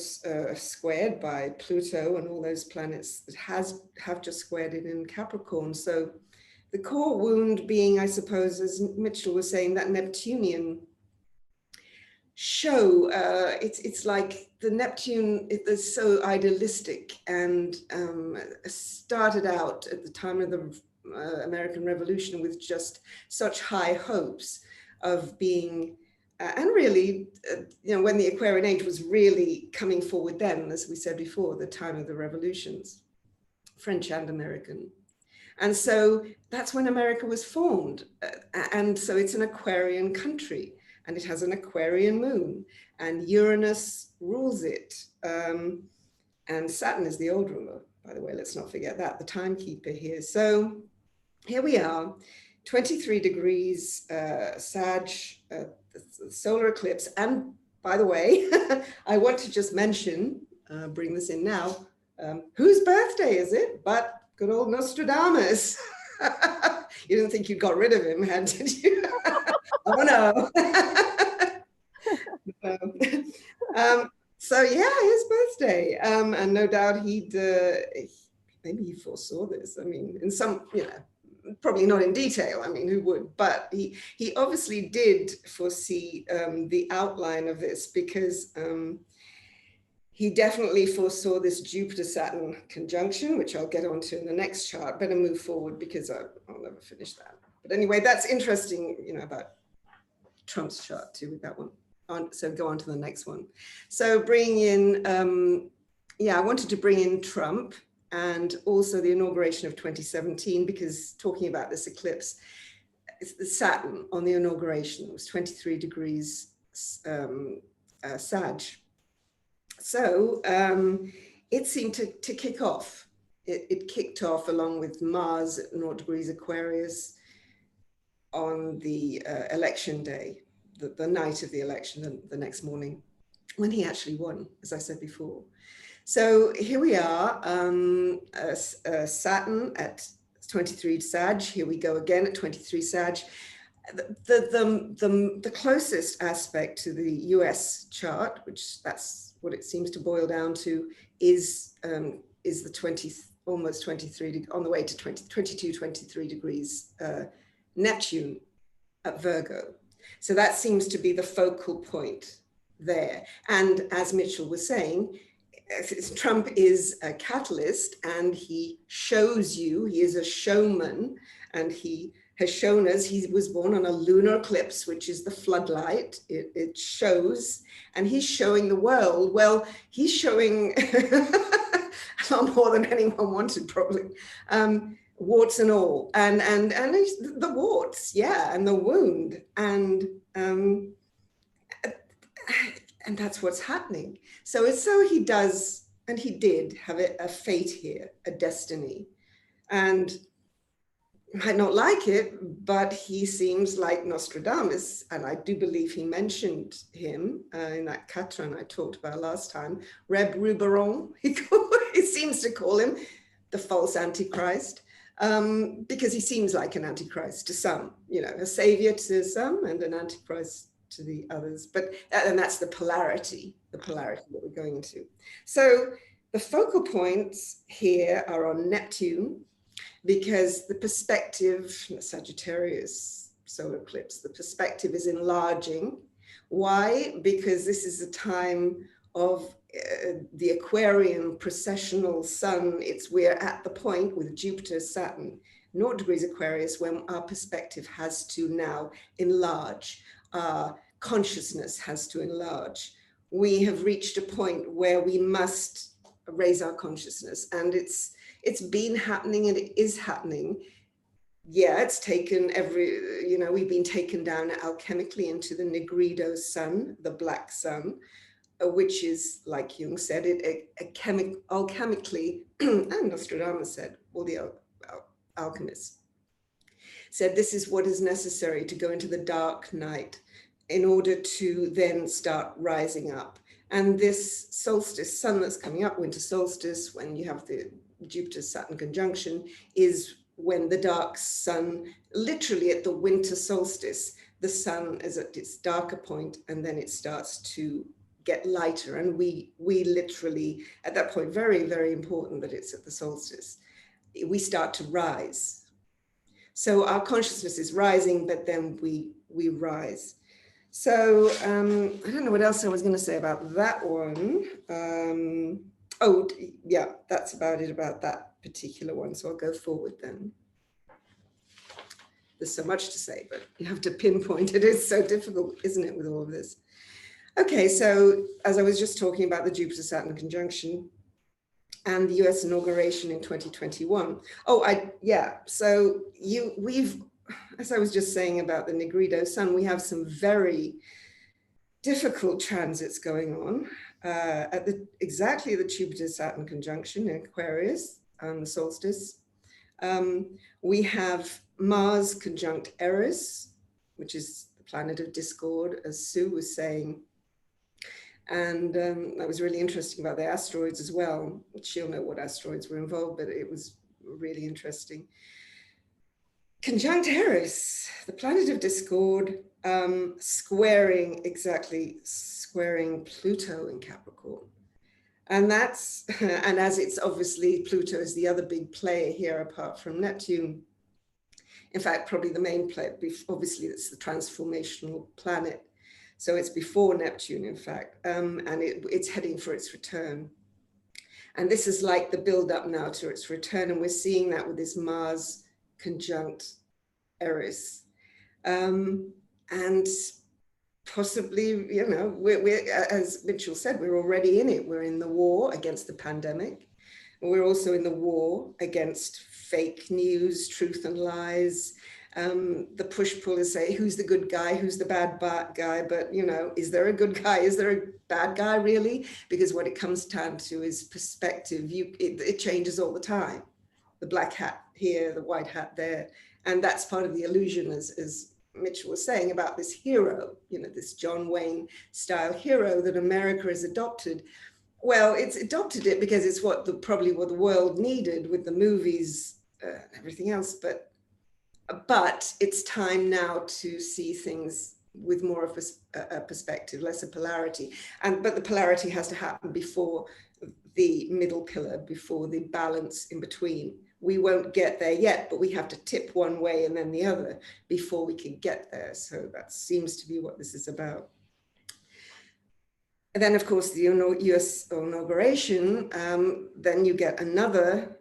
squared by Pluto and all those planets that have just squared it in Capricorn. So the core wound being, I suppose, as Mitchell was saying, that Neptunian show. It's like the Neptune is so idealistic and started out at the time of the American Revolution with just such high hopes of being, and really, when the Aquarian age was really coming forward then, as we said before, the time of the revolutions, French and American. And so that's when America was formed. And so it's an Aquarian country, and it has an Aquarian moon, and Uranus rules it. And Saturn is the old ruler, by the way, let's not forget that, the timekeeper here. So here we are. 23 degrees Sag, the solar eclipse. And by the way, I want to just mention, bring this in now, whose birthday is it? But good old Nostradamus. You didn't think you got rid of him, did you? Oh no. So yeah, his birthday. And no doubt maybe he foresaw this. I mean, in some, probably not in detail, I mean, who would, but he obviously did foresee the outline of this, because he definitely foresaw this Jupiter-Saturn conjunction, which I'll get onto in the next chart. Better move forward because I'll never finish that. But anyway, that's interesting, about Trump's chart too with that one. So go on to the next one. So bring in, I wanted to bring in Trump, and also the inauguration of 2017, because talking about this eclipse, it's the Saturn on the inauguration. It was 23 degrees Sag. So it seemed to kick off. It kicked off along with Mars at 0 degrees Aquarius on the election day, the night of the election, the next morning, when he actually won, as I said before. So here we are, Saturn at 23 Sag. Here we go again at 23 Sag. The closest aspect to the US chart, which that's what it seems to boil down to, is the almost 23, on the way to 22, 23 degrees Neptune at Virgo. So that seems to be the focal point there. And as Mitchell was saying, Trump is a catalyst, and he shows you, he is a showman, and he has shown us he was born on a lunar eclipse, which is the floodlight. It shows, and he's showing the world. Well, he's showing a lot more than anyone wanted, probably. Warts and all, and the warts, yeah, and the wound, and that's what's happening. So it's so he does, and he did have a fate here, a destiny, and might not like it, but he seems like Nostradamus, and I do believe he mentioned him in that Catron I talked about last time, Reb Ruberon, he seems to call him the false Antichrist, because he seems like an Antichrist to some, you know, a savior to some and an Antichrist to the others. But, and that's the polarity that we're going into. So the focal points here are on Neptune, because the perspective, Sagittarius solar eclipse, the perspective is enlarging. Why? Because this is a time of the Aquarian precessional sun. We're at the point with Jupiter, Saturn, 0 degrees Aquarius, when our perspective has to now enlarge. Our consciousness has to enlarge. We have reached a point where we must raise our consciousness, and it's been happening, and it is happening. Yeah, it's taken we've been taken down alchemically into the Nigrido sun, the black sun, which is, like Jung said, alchemically, and Nostradamus said, all the alchemists said, this is what is necessary to go into the dark night in order to then start rising up. And this solstice, sun that's coming up, winter solstice, when you have the Jupiter-Saturn conjunction, is when the dark sun, literally at the winter solstice, the sun is at its darker point, and then it starts to get lighter. And we literally, at that point, very, very important that it's at the solstice, we start to rise. So our consciousness is rising, but then we rise. So I don't know what else I was going to say about that one. Oh, yeah, that's about it about that particular one. So I'll go forward then. There's so much to say, but you have to pinpoint it. It's so difficult, isn't it, with all of this? Okay, so as I was just talking about the Jupiter-Saturn conjunction and the US inauguration in 2021. So we've, as I was just saying about the Nigrido sun, we have some very difficult transits going on at exactly the Jupiter-Saturn conjunction in Aquarius on the solstice. We have Mars conjunct Eris, which is the planet of discord, as Sue was saying. And that was really interesting about the asteroids as well. She'll know what asteroids were involved, but it was really interesting. Conjunct Eris, the planet of discord, squaring Pluto in Capricorn. And that's, and as it's obviously, Pluto is the other big player here apart from Neptune. In fact, probably the main player, obviously it's the transformational planet. So it's before Neptune, in fact, and it's heading for its return. And this is like the build-up now to its return. And we're seeing that with this Mars conjunct Eris. And possibly, we're, as Mitchell said, we're already in it. We're in the war against the pandemic. And we're also in the war against fake news, truth and lies. The push-pull is say, who's the good guy, who's the bad guy? But, is there a good guy? Is there a bad guy, really? Because what it comes down to is perspective. It changes all the time. The black hat here, the white hat there. And that's part of the illusion, as Mitchell was saying, about this hero, this John Wayne style hero that America has adopted. Well, it's adopted it because it's probably what the world needed with the movies and everything else. But it's time now to see things with more of a perspective, less a polarity. But the polarity has to happen before the middle pillar, before the balance in between. We won't get there yet, but we have to tip one way and then the other before we can get there. So that seems to be what this is about. And then, of course, the US inauguration, then you get another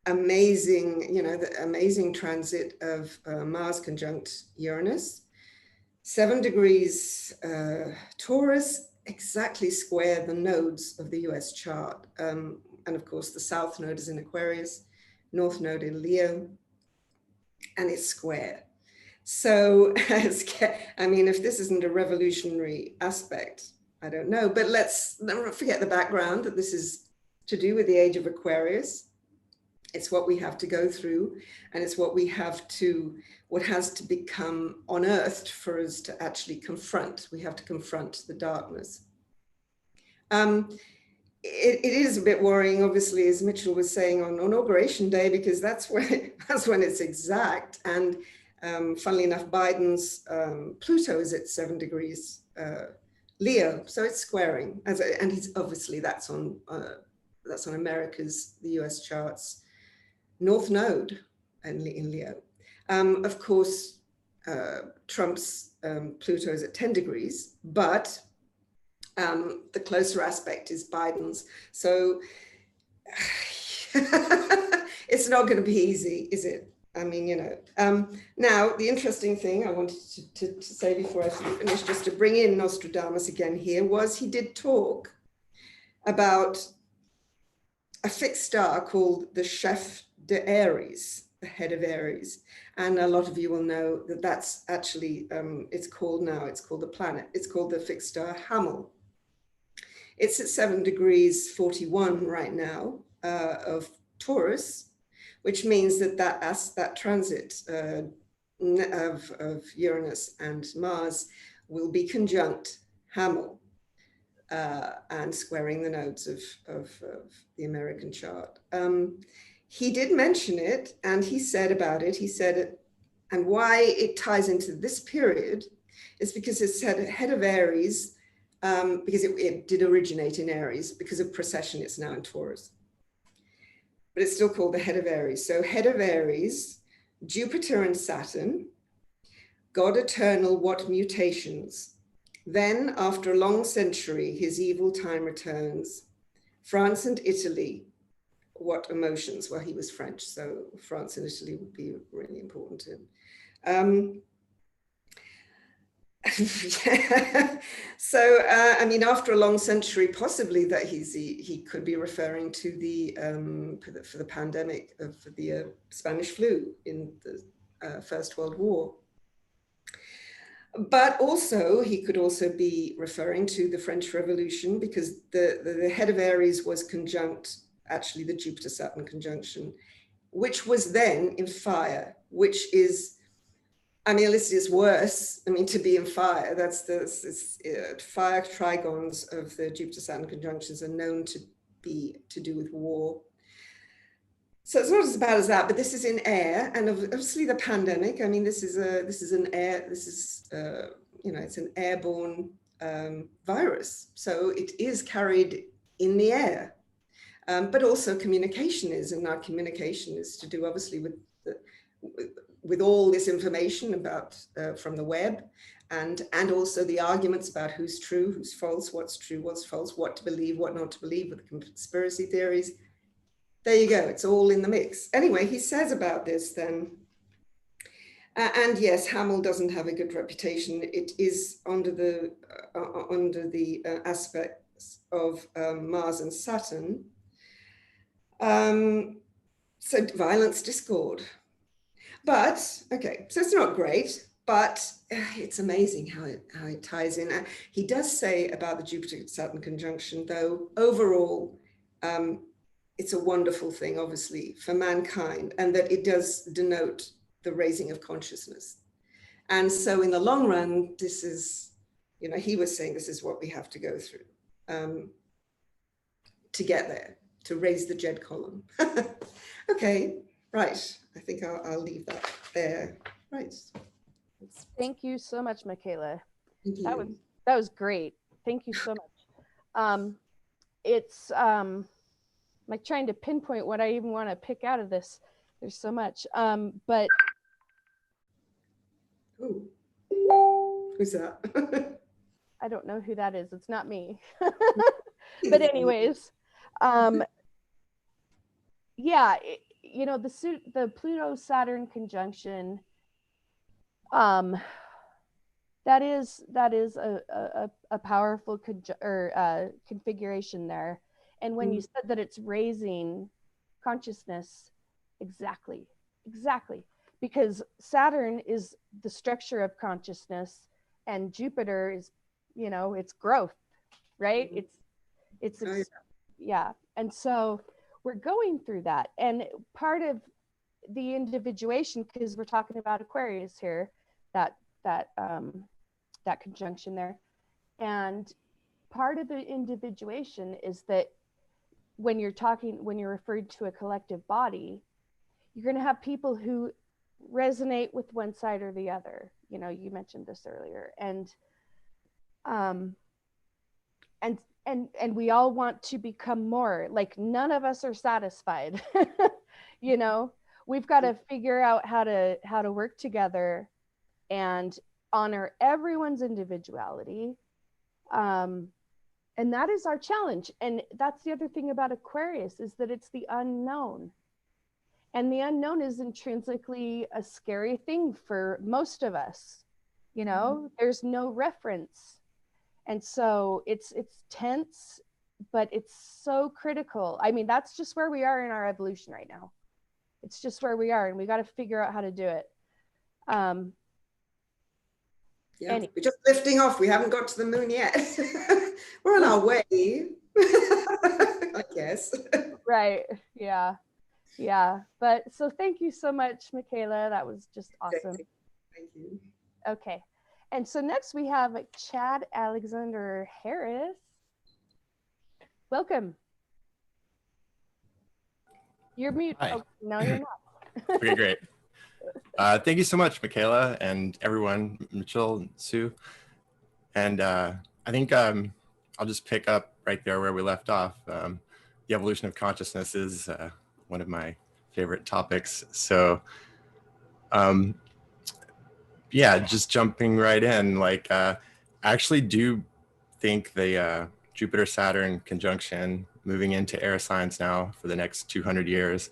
amazing, the amazing transit of Mars conjunct Uranus. 7 degrees Taurus, exactly square the nodes of the US chart. And of course, the South node is in Aquarius, North node in Leo, and it's square. So, I mean, if this isn't a revolutionary aspect, I don't know. But let's not forget the background, that this is to do with the age of Aquarius. It's what we have to go through, and it's what has to become unearthed for us to actually confront. We have to confront the darkness. It is a bit worrying, obviously, as Mitchell was saying, on Inauguration Day, because that's when it's exact. And funnily enough, Biden's Pluto is at 7 degrees Leo, so it's squaring. And he's obviously, that's on America's, the US charts, North Node in Leo. Of course, Trump's Pluto is at 10 degrees, but the closer aspect is Biden's. So it's not going to be easy, is it? I mean, now the interesting thing I wanted to say before I finish, just to bring in Nostradamus again here, was he did talk about a fixed star called the Chef De Aries, the head of Aries. And a lot of you will know that that's actually, it's called the planet, it's called the fixed star Hamel. It's at 7 degrees 41 right now of Taurus, which means that transit of Uranus and Mars will be conjunct Hamel and squaring the nodes of the American chart. He did mention it, and he said about it, and why it ties into this period is because it's head of Aries, because it did originate in Aries. Because of precession, it's now in Taurus. But it's still called the head of Aries. So head of Aries, Jupiter and Saturn, God eternal, what mutations. Then, after a long century, his evil time returns. France and Italy, what emotions? Well, he was French, so France and Italy would be really important to him. So, I mean, after a long century, possibly that he could be referring to for the pandemic of the Spanish flu in the First World War. But also, he could also be referring to the French Revolution, because the head of Aries was conjunct, actually the Jupiter-Saturn conjunction, which was then in fire, which is, I mean, it's worse. I mean, to be in fire, fire trigons of the Jupiter-Saturn conjunctions are known to be to do with war. So it's not as bad as that, but this is in air, and obviously the pandemic. I mean, it's an airborne virus, so it is carried in the air. But also communication is, and our communication is to do obviously with all this information about from the web, and also the arguments about who's true, who's false, what's true, what's false, what to believe, what not to believe, with the conspiracy theories. There you go, it's all in the mix. Anyway, he says about this then, and yes, Hamel doesn't have a good reputation. It is under the aspects of Mars and Saturn. So violence, discord. But, okay, so it's not great, but it's amazing how it ties in. He does say about the Jupiter-Saturn conjunction, though, overall, it's a wonderful thing, obviously, for mankind, and that it does denote the raising of consciousness. And so in the long run, this is, he was saying this is what we have to go through to get there, to raise the Jed column. Okay, right. I think I'll leave that there. Right. Thank you so much, Michaela. Thank you. That was great. Thank you so much. It's like trying to pinpoint what I even want to pick out of this. There's so much. But Ooh. Who's that? I don't know who that is. It's not me. But anyways, yeah, the Pluto Saturn conjunction, that is a powerful configuration there. And when you said that it's raising consciousness, exactly, because Saturn is the structure of consciousness, and Jupiter is, it's growth, right? It's yeah. And so we're going through that, and part of the individuation, because we're talking about Aquarius here, that conjunction there, and part of the individuation is that when you're referred to a collective body, you're going to have people who resonate with one side or the other. You mentioned this earlier, and we all want to become more. Like, none of us are satisfied. We've got to figure out how to work together and honor everyone's individuality. And that is our challenge. And that's the other thing about Aquarius, is that it's the unknown. And the unknown is intrinsically a scary thing for most of us. There's no reference. And so it's tense, but it's so critical. I mean, that's just where we are in our evolution right now. It's just where we are, and we got to figure out how to do it. Yeah, we're just lifting off. We haven't got to the moon yet. We're on our way, I guess. Right. Yeah. But so thank you so much, Michaela. That was just awesome. Thank you. Okay. And so next we have Chad Alexander Harris. Welcome. You're mute. Hi. Oh, no, you're not. Okay, great. Thank you so much, Michaela, and everyone, Mitchell, and Sue. And I think I'll just pick up right there where we left off. The evolution of consciousness is one of my favorite topics. So yeah, just jumping right in, like I actually do think the Jupiter-Saturn conjunction moving into air signs now for the next 200 years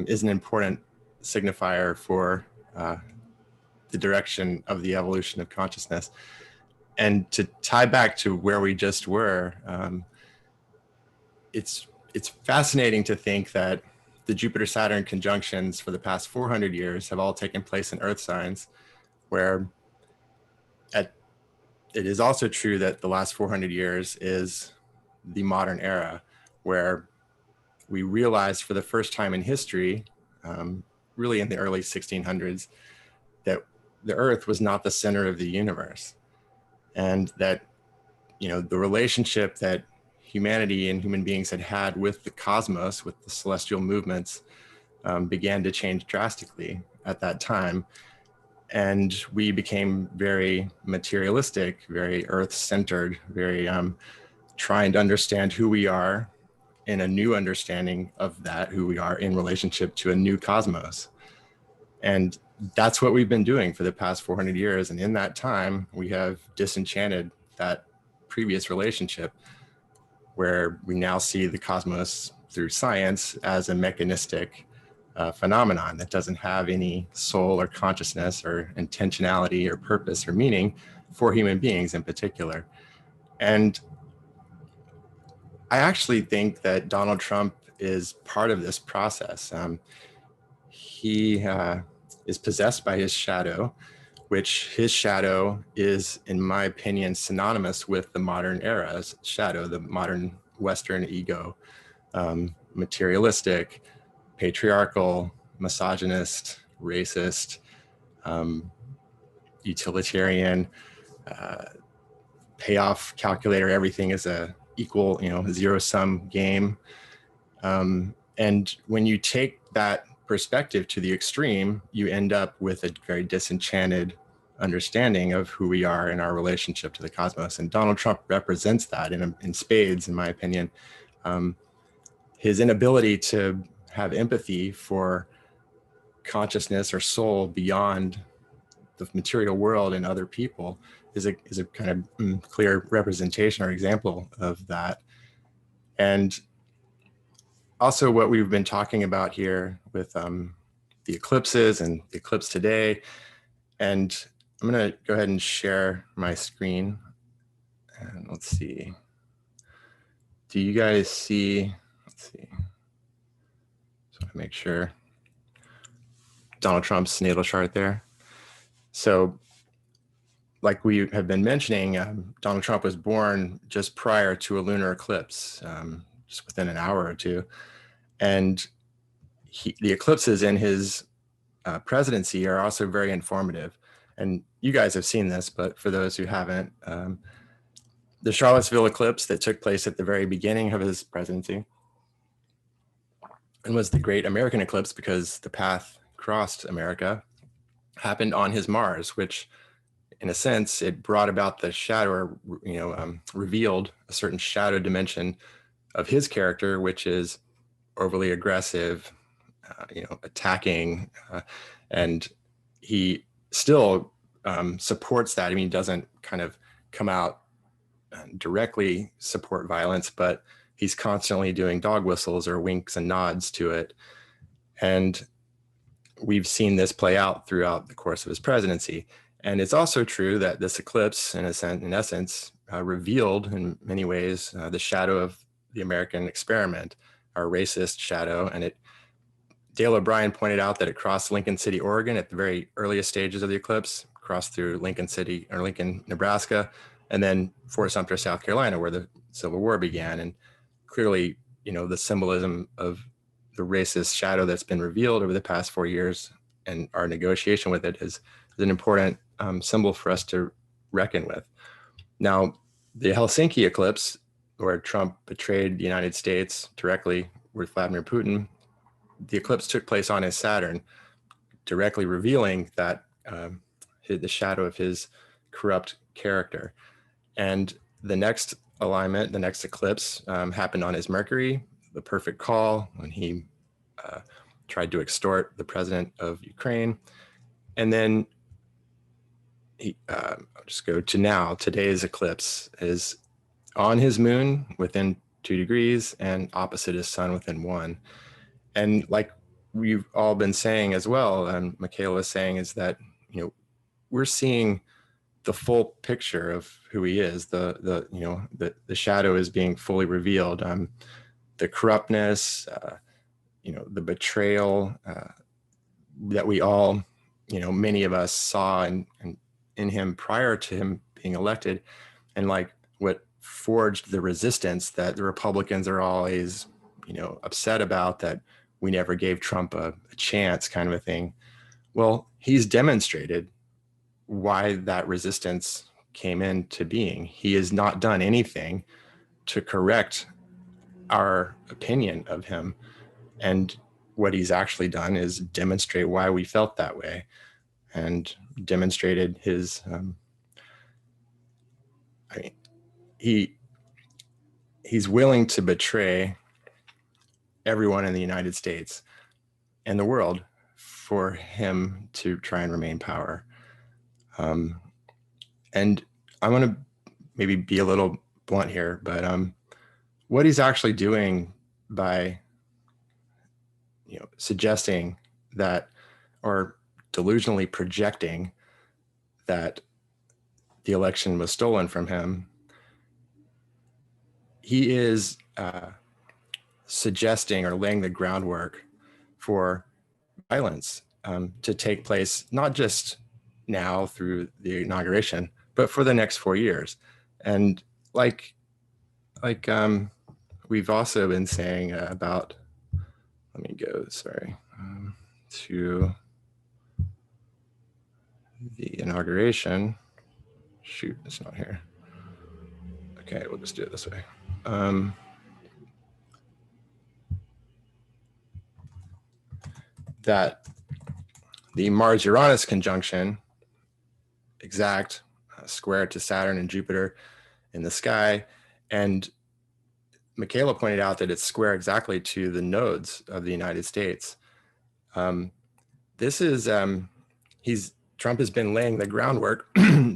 is an important signifier for the direction of the evolution of consciousness. And to tie back to where we just were, it's fascinating to think that the Jupiter-Saturn conjunctions for the past 400 years have all taken place in Earth signs, where it is also true that the last 400 years is the modern era, where we realized for the first time in history, really in the early 1600s, that the Earth was not the center of the universe. And that, the relationship that humanity and human beings had with the cosmos, with the celestial movements, began to change drastically at that time. And we became very materialistic, very earth-centered, very trying to understand who we are in a new understanding of that, who we are in relationship to a new cosmos. And that's what we've been doing for the past 400 years. And in that time, we have disenchanted that previous relationship, where we now see the cosmos through science as a mechanistic phenomenon that doesn't have any soul or consciousness or intentionality or purpose or meaning for human beings in particular. And I actually think that Donald Trump is part of this process. He is possessed by his shadow, which his shadow is, in my opinion, synonymous with the modern era's shadow, the modern Western ego, materialistic, patriarchal, misogynist, racist, utilitarian, payoff calculator. Everything is a equal, zero-sum game. And when you take that perspective to the extreme, you end up with a very disenchanted understanding of who we are in our relationship to the cosmos. And Donald Trump represents that in spades, in my opinion. His inability to have empathy for consciousness or soul beyond the material world and other people is a kind of clear representation or example of that. And also what we've been talking about here with the eclipses and the eclipse today. And I'm going to go ahead and share my screen. And let's see. Do you guys see? Let's see. So I make sure Donald Trump's natal chart there. So like we have been mentioning, Donald Trump was born just prior to a lunar eclipse, just within an hour or two. And the eclipses in his presidency are also very informative. And you guys have seen this, but for those who haven't, the Charlottesville eclipse that took place at the very beginning of his presidency and was the great American eclipse because the path crossed America, happened on his Mars, which in a sense, it brought about the shadow, or, revealed a certain shadow dimension of his character, which is overly aggressive, attacking, and he still supports that. I mean, he doesn't kind of come out and directly support violence, but he's constantly doing dog whistles or winks and nods to it. And we've seen this play out throughout the course of his presidency. And it's also true that this eclipse, in essence, revealed in many ways the shadow of the American experiment, our racist shadow. And Dale O'Brien pointed out that it crossed Lincoln City, Oregon at the very earliest stages of the eclipse, crossed through Lincoln, Nebraska, and then Fort Sumter, South Carolina, where the Civil War began. And clearly, the symbolism of the racist shadow that's been revealed over the past 4 years and our negotiation with it is an important symbol for us to reckon with. Now, the Helsinki eclipse, where Trump betrayed the United States directly with Vladimir Putin, the eclipse took place on his Saturn, directly revealing that the shadow of his corrupt character. And the next alignment, the next eclipse, happened on his Mercury, the perfect call, when he tried to extort the president of Ukraine. And then I'll just go to now. Today's eclipse is on his moon within 2 degrees and opposite his sun within 1. And like we've all been saying as well, and Michaela was saying, is that, we're seeing the full picture of who he is. The shadow is being fully revealed. The corruptness, the betrayal that we all, many of us saw in him prior to him being elected, and like what forged the resistance that the Republicans are always, upset about, that we never gave Trump a chance, kind of a thing. Well, he's demonstrated why that resistance came into being. He has not done anything to correct our opinion of him. And what he's actually done is demonstrate why we felt that way, and demonstrated his, he's willing to betray everyone in the United States and the world for him to try and remain power. And I'm going to maybe be a little blunt here, but what he's actually doing by suggesting that, or delusionally projecting that the election was stolen from him, he is suggesting or laying the groundwork for violence to take place, not just now through the inauguration, but for the next 4 years. And like we've also been saying about, let me go, sorry, to the inauguration. Shoot, it's not here. Okay, we'll just do it this way. That the Mars-Uranus conjunction, exact, square to Saturn and Jupiter in the sky, and Michaela pointed out that it's square exactly to the nodes of the United States. This is, Trump has been laying the groundwork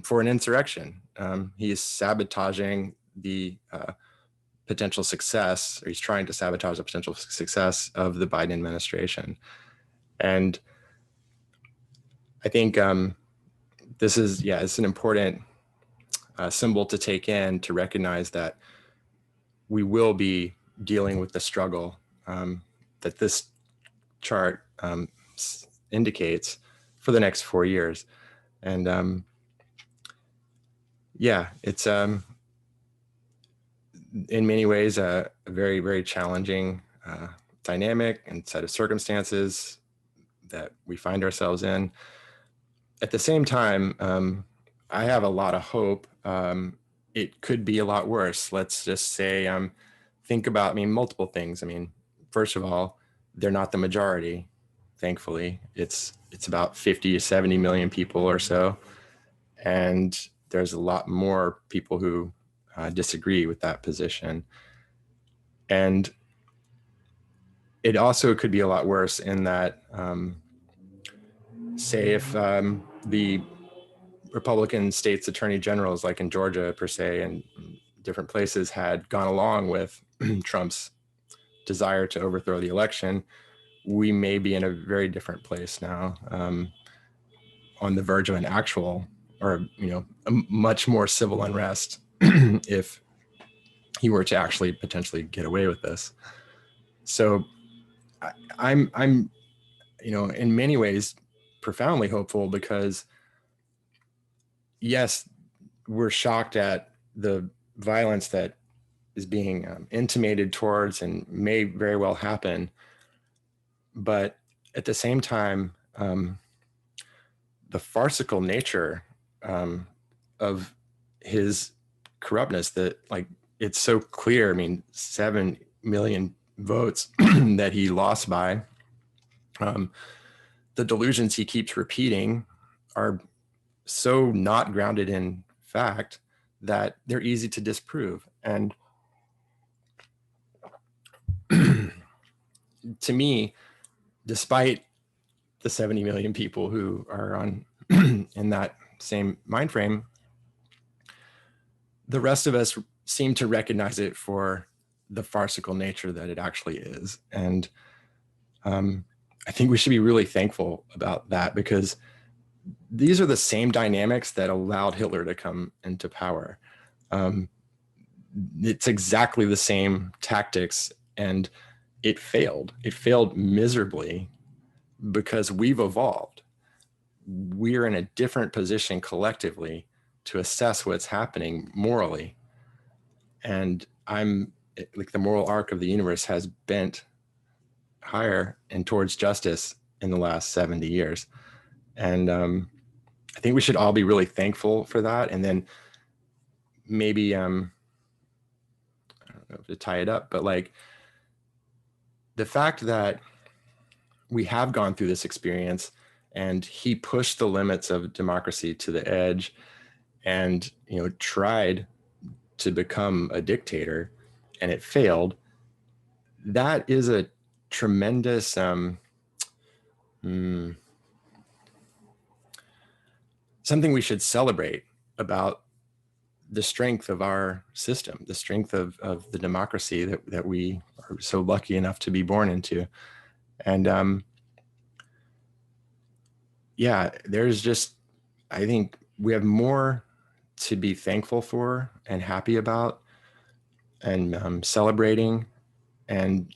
for an insurrection. He is sabotaging the potential success, or he's trying to sabotage the potential success of the Biden administration. And I think this is, it's an important symbol to take in, to recognize that we will be dealing with the struggle that this chart indicates for the next 4 years. And it's in many ways a very, very challenging dynamic and set of circumstances that we find ourselves in. At the same time, I have a lot of hope. It could be a lot worse. Let's just say, think about, multiple things. First of all, they're not the majority, thankfully. It's about 50 to 70 million people or so. And there's a lot more people who disagree with that position. And it also could be a lot worse in that, say if the Republican states attorney generals, like in Georgia per se, and different places, had gone along with Trump's desire to overthrow the election, we may be in a very different place now, on the verge of an actual, or a much more civil unrest if he were to actually potentially get away with this. So I'm in many ways profoundly hopeful, because yes, we're shocked at the violence that is being intimated towards and may very well happen. But at the same time, the farcical nature of his corruptness, that it's so clear. 7 million votes that he lost by. The delusions he keeps repeating are so not grounded in fact that they're easy to disprove. And to me, despite the 70 million people who are on in that same mind frame, the rest of us seem to recognize it for the farcical nature that it actually is. And I think we should be really thankful about that, because these are the same dynamics that allowed Hitler to come into power. It's exactly the same tactics, and it failed. It failed miserably because we've evolved. We're in a different position collectively to assess what's happening morally. And the moral arc of the universe has bent higher and towards justice in the last 70 years. And I think we should all be really thankful for that. And then maybe, I don't know if to tie it up, but the fact that we have gone through this experience, and he pushed the limits of democracy to the edge and, tried to become a dictator, and it failed. That is a tremendous something we should celebrate about the strength of our system, the strength of the democracy that we are so lucky enough to be born into. And there's just, I think we have more to be thankful for and happy about, and celebrating, and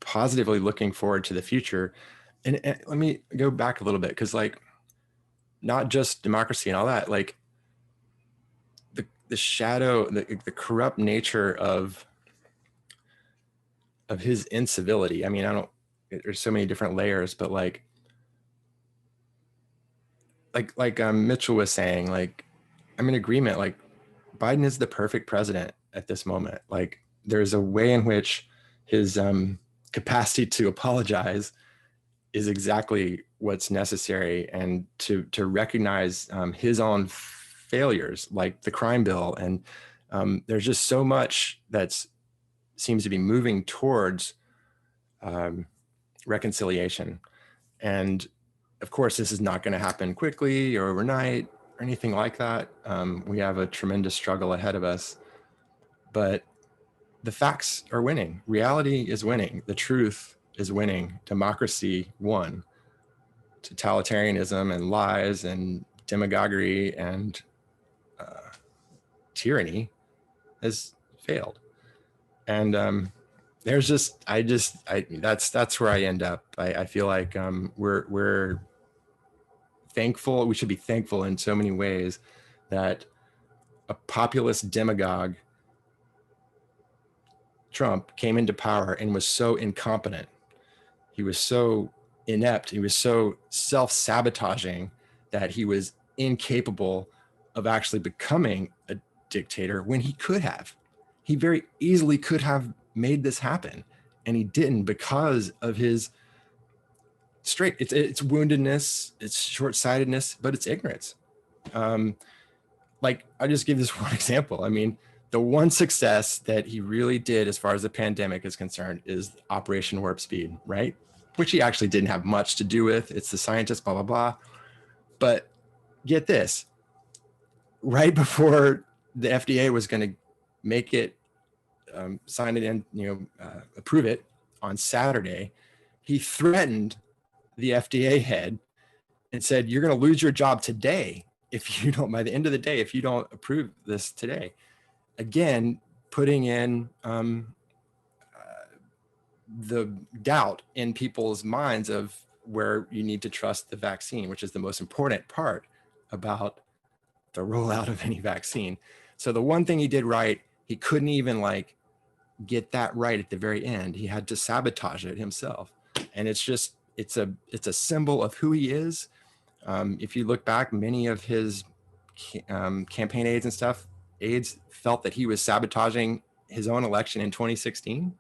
positively looking forward to the future. And let me go back a little bit, because not just democracy and all that, the shadow, the corrupt nature of his incivility. There's so many different layers, but Mitchell was saying, I'm in agreement. Biden is the perfect president at this moment. There's a way in which his capacity to apologize is exactly what's necessary, and to recognize his own failures, like the crime bill. And there's just so much that seems to be moving towards reconciliation. And of course, this is not going to happen quickly or overnight or anything like that. We have a tremendous struggle ahead of us. But the facts are winning. Reality is winning. The truth is winning. Democracy won. Totalitarianism and lies and demagoguery and tyranny has failed. And there's that's where I end up. I feel like we're thankful. We should be thankful in so many ways that a populist demagogue, Trump, came into power and was so incompetent. He was so inept. He was so self-sabotaging that he was incapable of actually becoming a dictator when he could have. He very easily could have made this happen, and he didn't because of his it's woundedness, it's short-sightedness, but it's ignorance. Like, I'll just give this one example. I mean, the one success that he really did as far as the pandemic is concerned is Operation Warp Speed, right? Which he actually didn't have much to do with. It's the scientists, blah, blah, blah. But get this, right before the FDA was going to make it, sign it in, approve it on Saturday, he threatened the FDA head and said, "You're going to lose your job today if you don't, by the end of the day, if you don't approve this today." Again, putting in the doubt in people's minds of where you need to trust the vaccine, which is the most important part about the rollout of any vaccine. So the one thing he did right, he couldn't even get that right at the very end. He had to sabotage it himself. And it's a symbol of who he is. If you look back, many of his campaign aides felt that he was sabotaging his own election in 2016.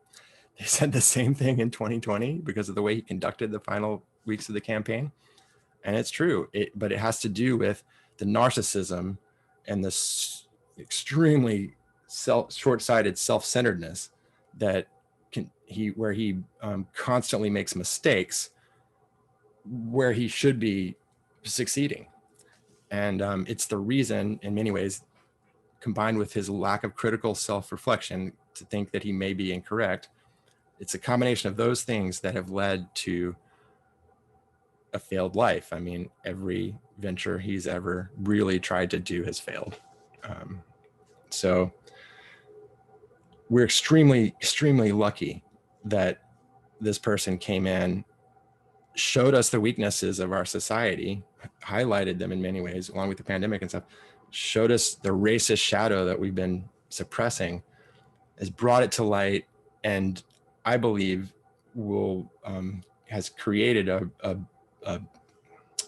They said the same thing in 2020 because of the way he conducted the final weeks of the campaign. And it's true, but it has to do with the narcissism and this extremely short-sighted self-centeredness that where he constantly makes mistakes where he should be succeeding. And it's the reason, in many ways, combined with his lack of critical self-reflection, to think that he may be incorrect. It's a combination of those things that have led to a failed life. I mean, every venture he's ever really tried to do has failed. So we're extremely, extremely lucky that this person came in, showed us the weaknesses of our society, highlighted them in many ways, along with the pandemic and stuff, showed us the racist shadow that we've been suppressing, has brought it to light, and I believe has created a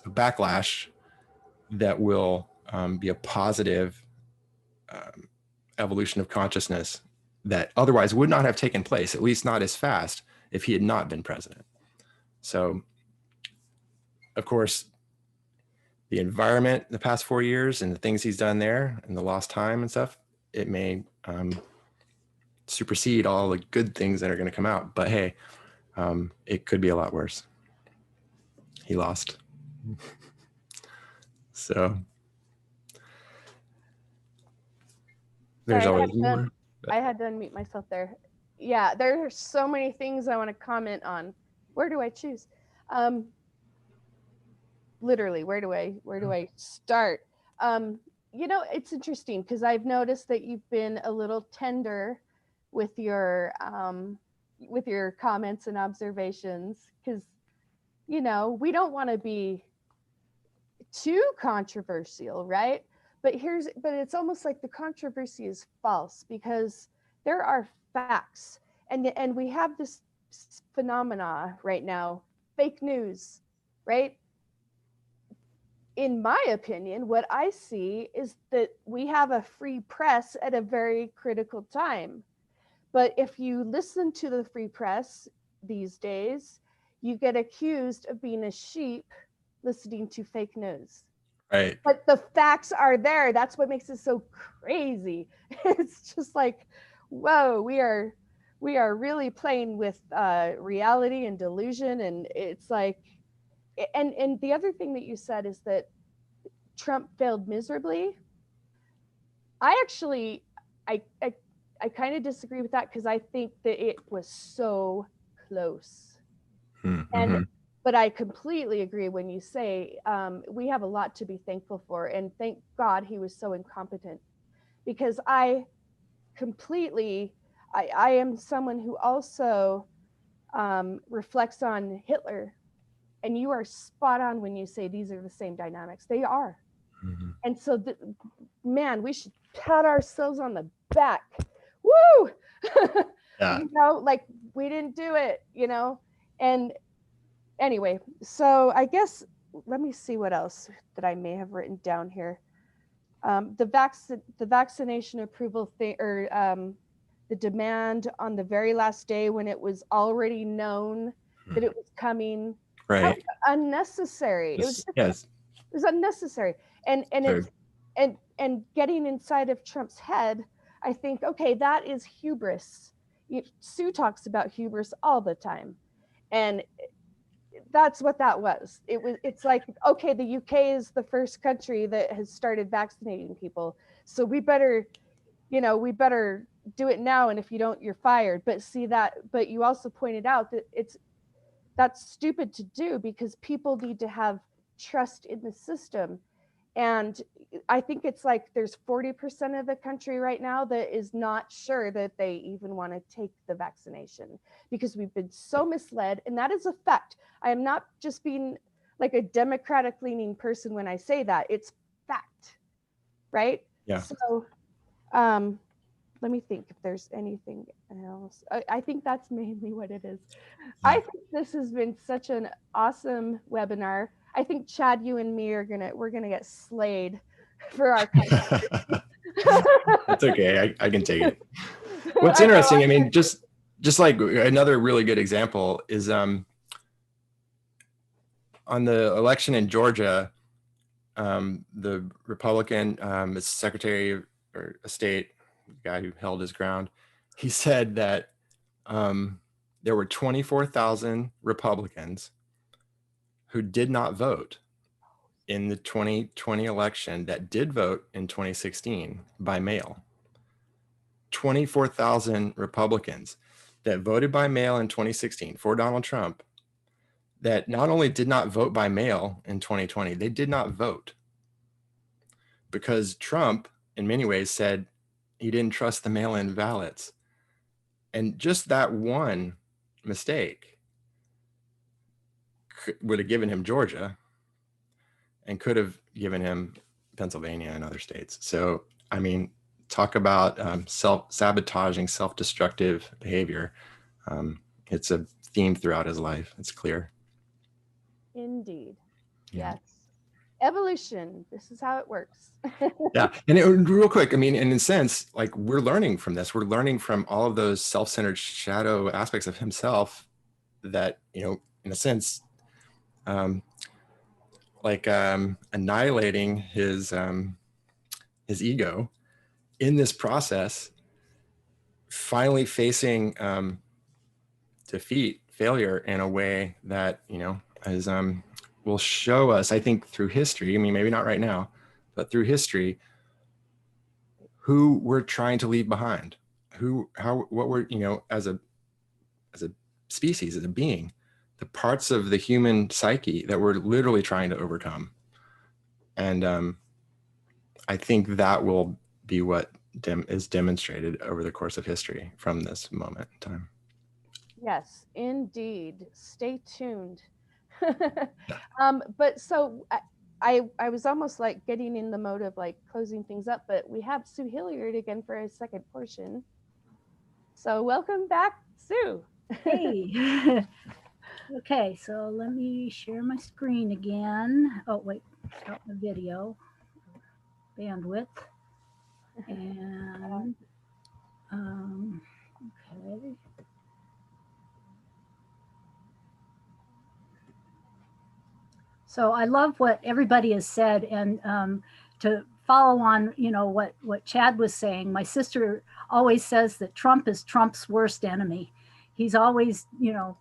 backlash that will be a positive evolution of consciousness that otherwise would not have taken place, at least not as fast, if he had not been president. So, of course, the environment the past 4 years and the things he's done there and the lost time and stuff, it may supersede all the good things that are going to come out. But hey, it could be a lot worse. He lost. So there's Sorry, always more. I had to unmute myself there. Yeah, there are so many things I want to comment on. Where do I choose? Literally, where do I start? It's interesting because I've noticed that you've been a little tender with your comments and observations, because we don't want to be too controversial, right? But it's almost like the controversy is false because there are facts, and we have this phenomena right now, fake news, right? In my opinion, what I see is that we have a free press at a very critical time. But if you listen to the free press these days, you get accused of being a sheep listening to fake news. Right. But the facts are there. That's what makes it so crazy. It's just like, whoa, we are really playing with reality and delusion. And it's like, and the other thing that you said is that Trump failed miserably. I kind of disagree with that because I think that it was so close. Mm-hmm. But I completely agree when you say we have a lot to be thankful for, and thank God he was so incompetent, because I am someone who also reflects on Hitler, and you are spot on when you say these are the same dynamics. They are. Mm-hmm. And so, man, we should pat ourselves on the back. Woo! Yeah. You know, like we didn't do it, you know? And anyway, so I guess, let me see what else that I may have written down here. The vaccination approval thing, or the demand on the very last day when it was already known that it was coming. Right. That was unnecessary. It was unnecessary. And Sure. it's and getting inside of Trump's head, I think, okay, that is hubris. Sue talks about hubris all the time. And that's what that was. It's like, okay, the UK is the first country that has started vaccinating people. So we better do it now. And if you don't, you're fired. But you also pointed out that that's stupid to do, because people need to have trust in the system. And I think it's like there's 40% of the country right now that is not sure that they even want to take the vaccination, because we've been so misled. And that is a fact. I am not just being like a Democratic leaning person when I say that. It's fact, right? Yeah. So let me think if there's anything else. I think that's mainly what it is. Yeah. I think this has been such an awesome webinar. I think Chad, you and me we're gonna get slayed for our conversation. That's okay. I can take it. What's interesting, I mean, just like another really good example is on the election in Georgia, the Republican Secretary or State, guy who held his ground, he said that there were 24,000 Republicans who did not vote in the 2020 election that did vote in 2016 by mail. 24,000 Republicans that voted by mail in 2016 for Donald Trump that not only did not vote by mail in 2020, they did not vote because Trump, in many ways, said he didn't trust the mail-in ballots. And just that one mistake would have given him Georgia and could have given him Pennsylvania and other states. So, I mean, talk about self-sabotaging, self-destructive behavior. It's a theme throughout his life. It's clear. Indeed. Yeah. Yes. Evolution. This is how it works. Yeah. And real quick, I mean, in a sense, like we're learning from this. We're learning from all of those self-centered shadow aspects of himself that, you know, in a sense, annihilating his ego in this process, finally facing defeat, failure in a way that, you know, is will show us, I think, through history. I mean, maybe not right now, but through history, who we're trying to leave behind, what we're, you know, as a species, as a being, the parts of the human psyche that we're literally trying to overcome. And I think that will be what is demonstrated over the course of history from this moment in time. Yes, indeed. Stay tuned. But so I was almost like getting in the mode of like closing things up, but we have Sue Hillyard again for a second portion. So welcome back, Sue. Hey. Okay, so let me share my screen again. Oh, wait, stop the video. Bandwidth. And, okay. So I love what everybody has said, and to follow on, you know, what Chad was saying, my sister always says that Trump is Trump's worst enemy. He's always, you know,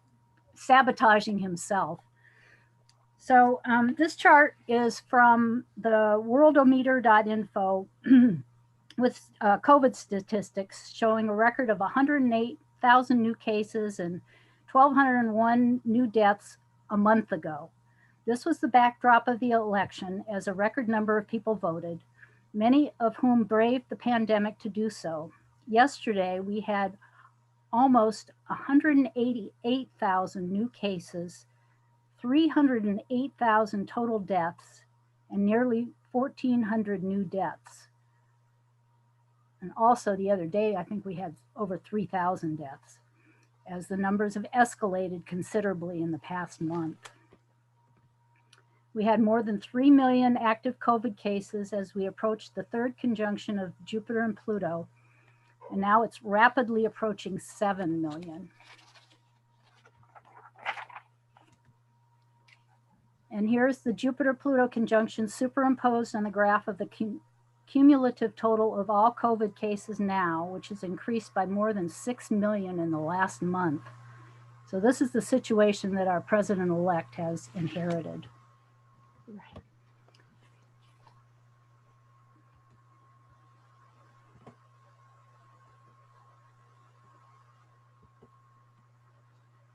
sabotaging himself. So this chart is from the worldometer.info. with COVID statistics showing a record of 108,000 new cases and 1,201 new deaths a month ago. This was the backdrop of the election as a record number of people voted, many of whom braved the pandemic to do so. Yesterday, we had almost 188,000 new cases, 308,000 total deaths, and nearly 1,400 new deaths. And also the other day, I think we had over 3,000 deaths, as the numbers have escalated considerably in the past month. We had more than 3 million active COVID cases as we approached the third conjunction of Jupiter and Pluto, and now it's rapidly approaching 7 million. And here's the Jupiter-Pluto conjunction superimposed on the graph of the cumulative total of all COVID cases now, which has increased by more than 6 million in the last month. So this is the situation that our president-elect has inherited. Right.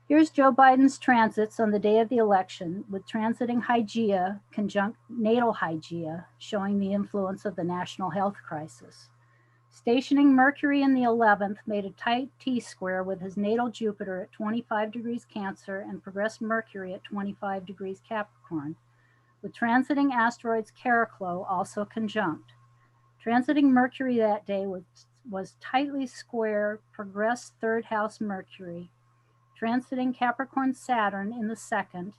Here's Joe Biden's transits on the day of the election, with transiting Hygeia conjunct natal Hygeia, showing the influence of the national health crisis. Stationing Mercury in the 11th made a tight T-square with his natal Jupiter at 25 degrees Cancer and progressed Mercury at 25 degrees Capricorn, with transiting asteroids Chariklo also conjunct. Transiting Mercury that day was tightly square, progressed third house Mercury, transiting Capricorn Saturn in the 2nd,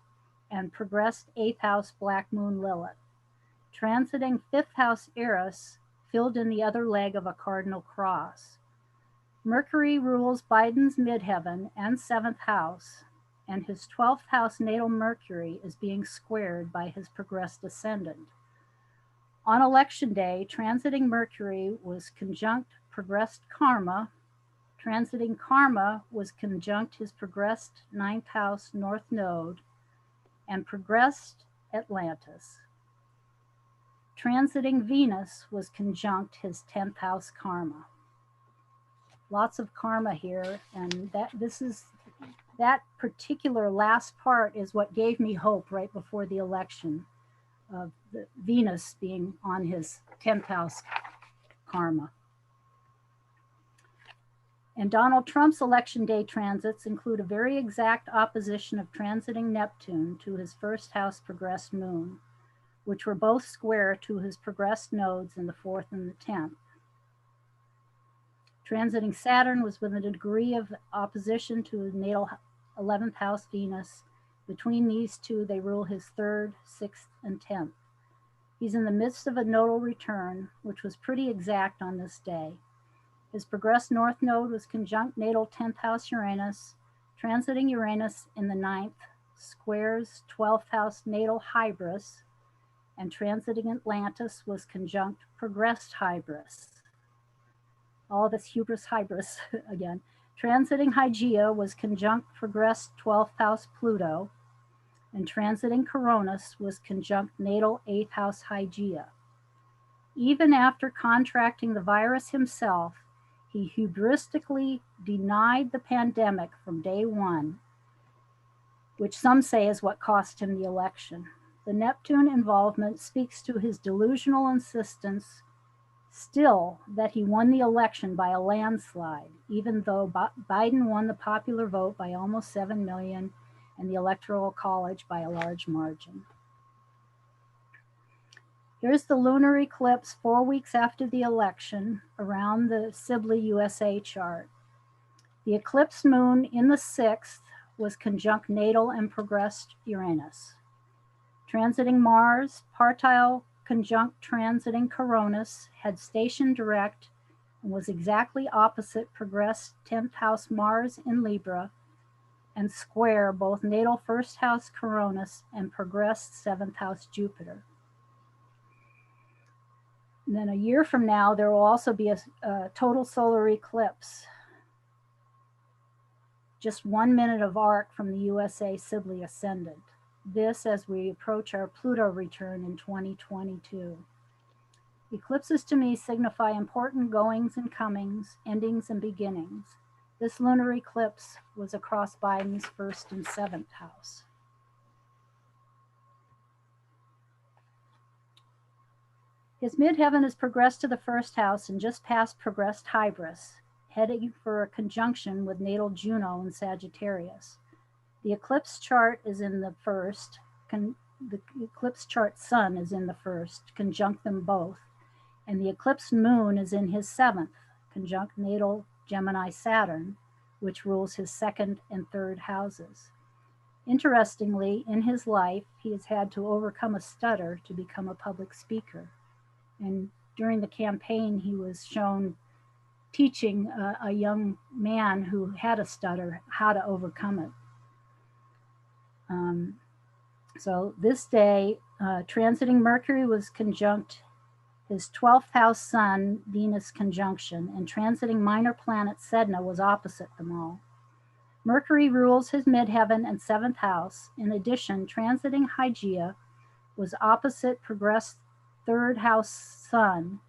and progressed 8th house Black Moon Lilith. Transiting 5th house Eris filled in the other leg of a cardinal cross. Mercury rules Biden's midheaven and 7th house, and his 12th house natal Mercury is being squared by his progressed ascendant. On election day, transiting Mercury was conjunct progressed Karma. Transiting Karma was conjunct his progressed 9th house North Node and progressed Atlantis. Transiting Venus was conjunct his 10th house Karma. Lots of karma here, and that particular last part is what gave me hope right before the election of the Venus being on his 10th house Karma. And Donald Trump's election day transits include a very exact opposition of transiting Neptune to his 1st house progressed moon, which were both square to his progressed nodes in the 4th and the 10th. Transiting Saturn was within a degree of opposition to his natal 11th house Venus. Between these two, they rule his 3rd, 6th, and 10th. He's in the midst of a nodal return, which was pretty exact on this day. His progressed North Node was conjunct natal 10th house Uranus, transiting Uranus in the 9th, squares 12th house natal Hybris, and transiting Atlantis was conjunct progressed Hybris. All this hubris hybris again. Transiting Hygeia was conjunct progressed 12th house Pluto, and transiting Coronis was conjunct natal 8th house Hygeia. Even after contracting the virus himself, he hubristically denied the pandemic from day one, which some say is what cost him the election. The Neptune involvement speaks to his delusional insistence still that he won the election by a landslide, even though Biden won the popular vote by almost 7 million and the Electoral College by a large margin. Here's the lunar eclipse 4 weeks after the election around the Sibley USA chart. The eclipse moon in the 6th was conjunct natal and progressed Uranus. Transiting Mars, partile conjunct transiting Coronis, had station direct and was exactly opposite progressed 10th house Mars in Libra and square both natal 1st house Coronis and progressed 7th house Jupiter. And then a year from now, there will also be a total solar eclipse. Just 1 minute of arc from the USA Sibley ascendant. This as we approach our Pluto return in 2022. Eclipses to me signify important goings and comings, endings and beginnings. This lunar eclipse was across Biden's 1st and 7th house. His midheaven has progressed to the 1st house and just past progressed Hybris, heading for a conjunction with natal Juno in Sagittarius. The eclipse chart is in the 1st. The eclipse chart sun is in the 1st, conjunct them both. And the eclipse moon is in his 7th, conjunct natal Gemini Saturn, which rules his 2nd and 3rd houses. Interestingly, in his life, he has had to overcome a stutter to become a public speaker. And during the campaign, he was shown teaching a young man who had a stutter how to overcome it. So this day, transiting Mercury was conjunct his 12th house sun, Venus conjunction, and transiting minor planet Sedna was opposite them all. Mercury rules his midheaven and 7th house. In addition, transiting Hygeia was opposite progressed 3rd house sun,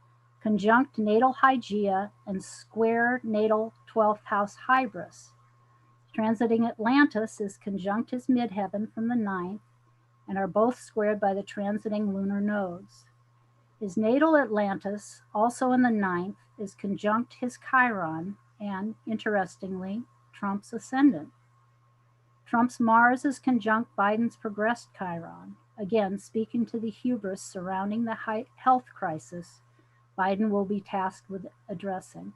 conjunct natal Hygeia, and square natal 12th house Hybris. Transiting Atlantis is conjunct his midheaven from the 9th, and are both squared by the transiting lunar nodes. His natal Atlantis, also in the 9th, is conjunct his Chiron and, interestingly, Trump's ascendant. Trump's Mars is conjunct Biden's progressed Chiron, again speaking to the hubris surrounding the health crisis Biden will be tasked with addressing.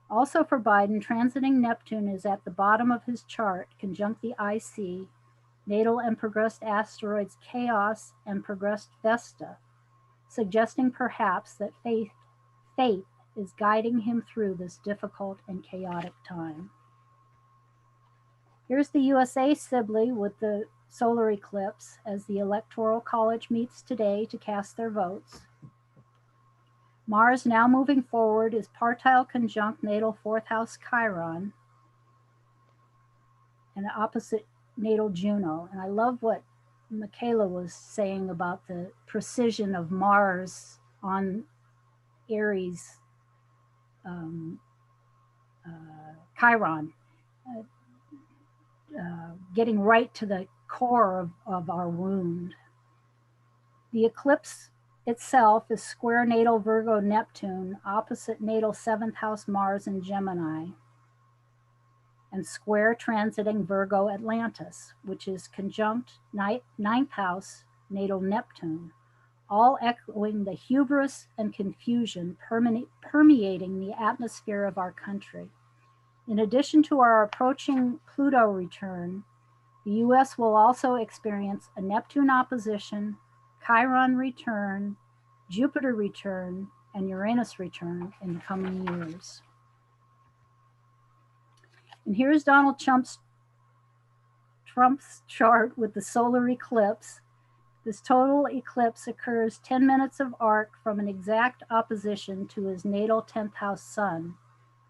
Also for Biden, transiting Neptune is at the bottom of his chart, conjunct the IC, natal and progressed asteroids Chaos and progressed Vesta, suggesting perhaps that faith is guiding him through this difficult and chaotic time. Here's the USA Sibley with the solar eclipse as the Electoral College meets today to cast their votes. Mars, now moving forward, is partile conjunct natal 4th house Chiron and opposite natal Juno. And I love what Michaela was saying about the precision of Mars on Aries Chiron, getting right to the core of our wound. The eclipse itself is square natal Virgo Neptune, opposite natal 7th house Mars in Gemini, and square transiting Virgo Atlantis, which is conjunct 9th house natal Neptune, all echoing the hubris and confusion permeating the atmosphere of our country. In addition to our approaching Pluto return, the US will also experience a Neptune opposition, Chiron return, Jupiter return, and Uranus return in the coming years. And here's Donald Trump's chart with the solar eclipse. This total eclipse occurs 10 minutes of arc from an exact opposition to his natal 10th house sun,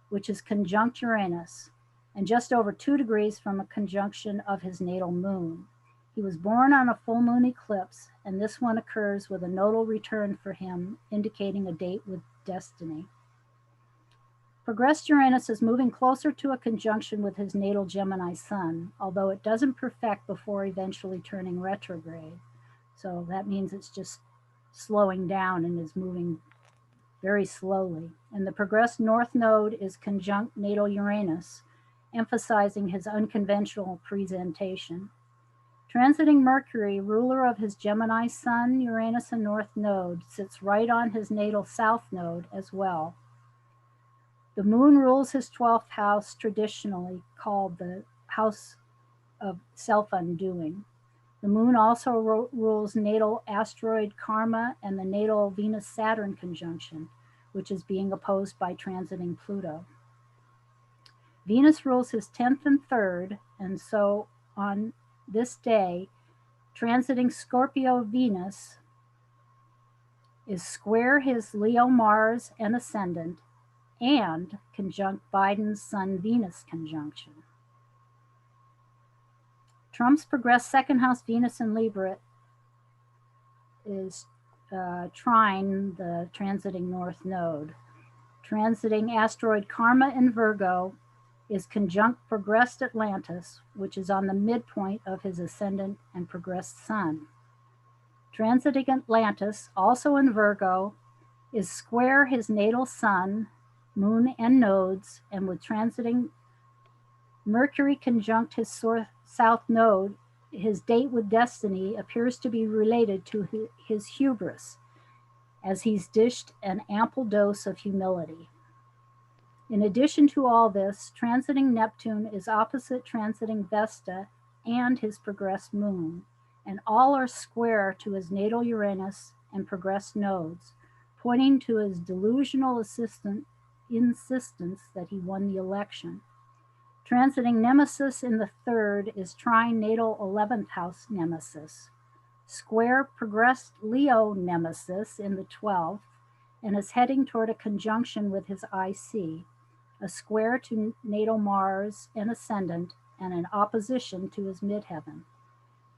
which is conjunct Uranus, and just over 2 degrees from a conjunction of his natal moon. He was born on a full moon eclipse, and this one occurs with a nodal return for him, indicating a date with destiny. Progressed Uranus is moving closer to a conjunction with his natal Gemini sun, although it doesn't perfect before eventually turning retrograde. So that means it's just slowing down and is moving very slowly. And the progressed North Node is conjunct natal Uranus, emphasizing his unconventional presentation. Transiting Mercury, ruler of his Gemini sun, Uranus and North Node, sits right on his natal South Node as well. The moon rules his 12th house, traditionally called the house of self-undoing. The moon also rules natal asteroid Karma and the natal Venus-Saturn conjunction, which is being opposed by transiting Pluto. Venus rules his 10th and 3rd, and so on this day, transiting Scorpio Venus is square his Leo Mars and ascendant and conjunct Biden's Sun-Venus conjunction. Trump's progressed 2nd house Venus in Libra is trine the transiting north node. Transiting asteroid Karma in Virgo is conjunct progressed Atlantis, which is on the midpoint of his ascendant and progressed sun. Transiting Atlantis, also in Virgo, is square his natal sun, moon, and nodes, and with transiting Mercury conjunct his south node, his date with destiny appears to be related to his hubris, as he's dished an ample dose of humility. In addition to all this, transiting Neptune is opposite transiting Vesta and his progressed moon, and all are square to his natal Uranus and progressed nodes, pointing to his delusional insistence that he won the election. Transiting Nemesis in the third is trine natal 11th house Nemesis, square progressed Leo Nemesis in the 12th, and is heading toward a conjunction with his IC, a square to natal Mars and ascendant, and an opposition to his midheaven.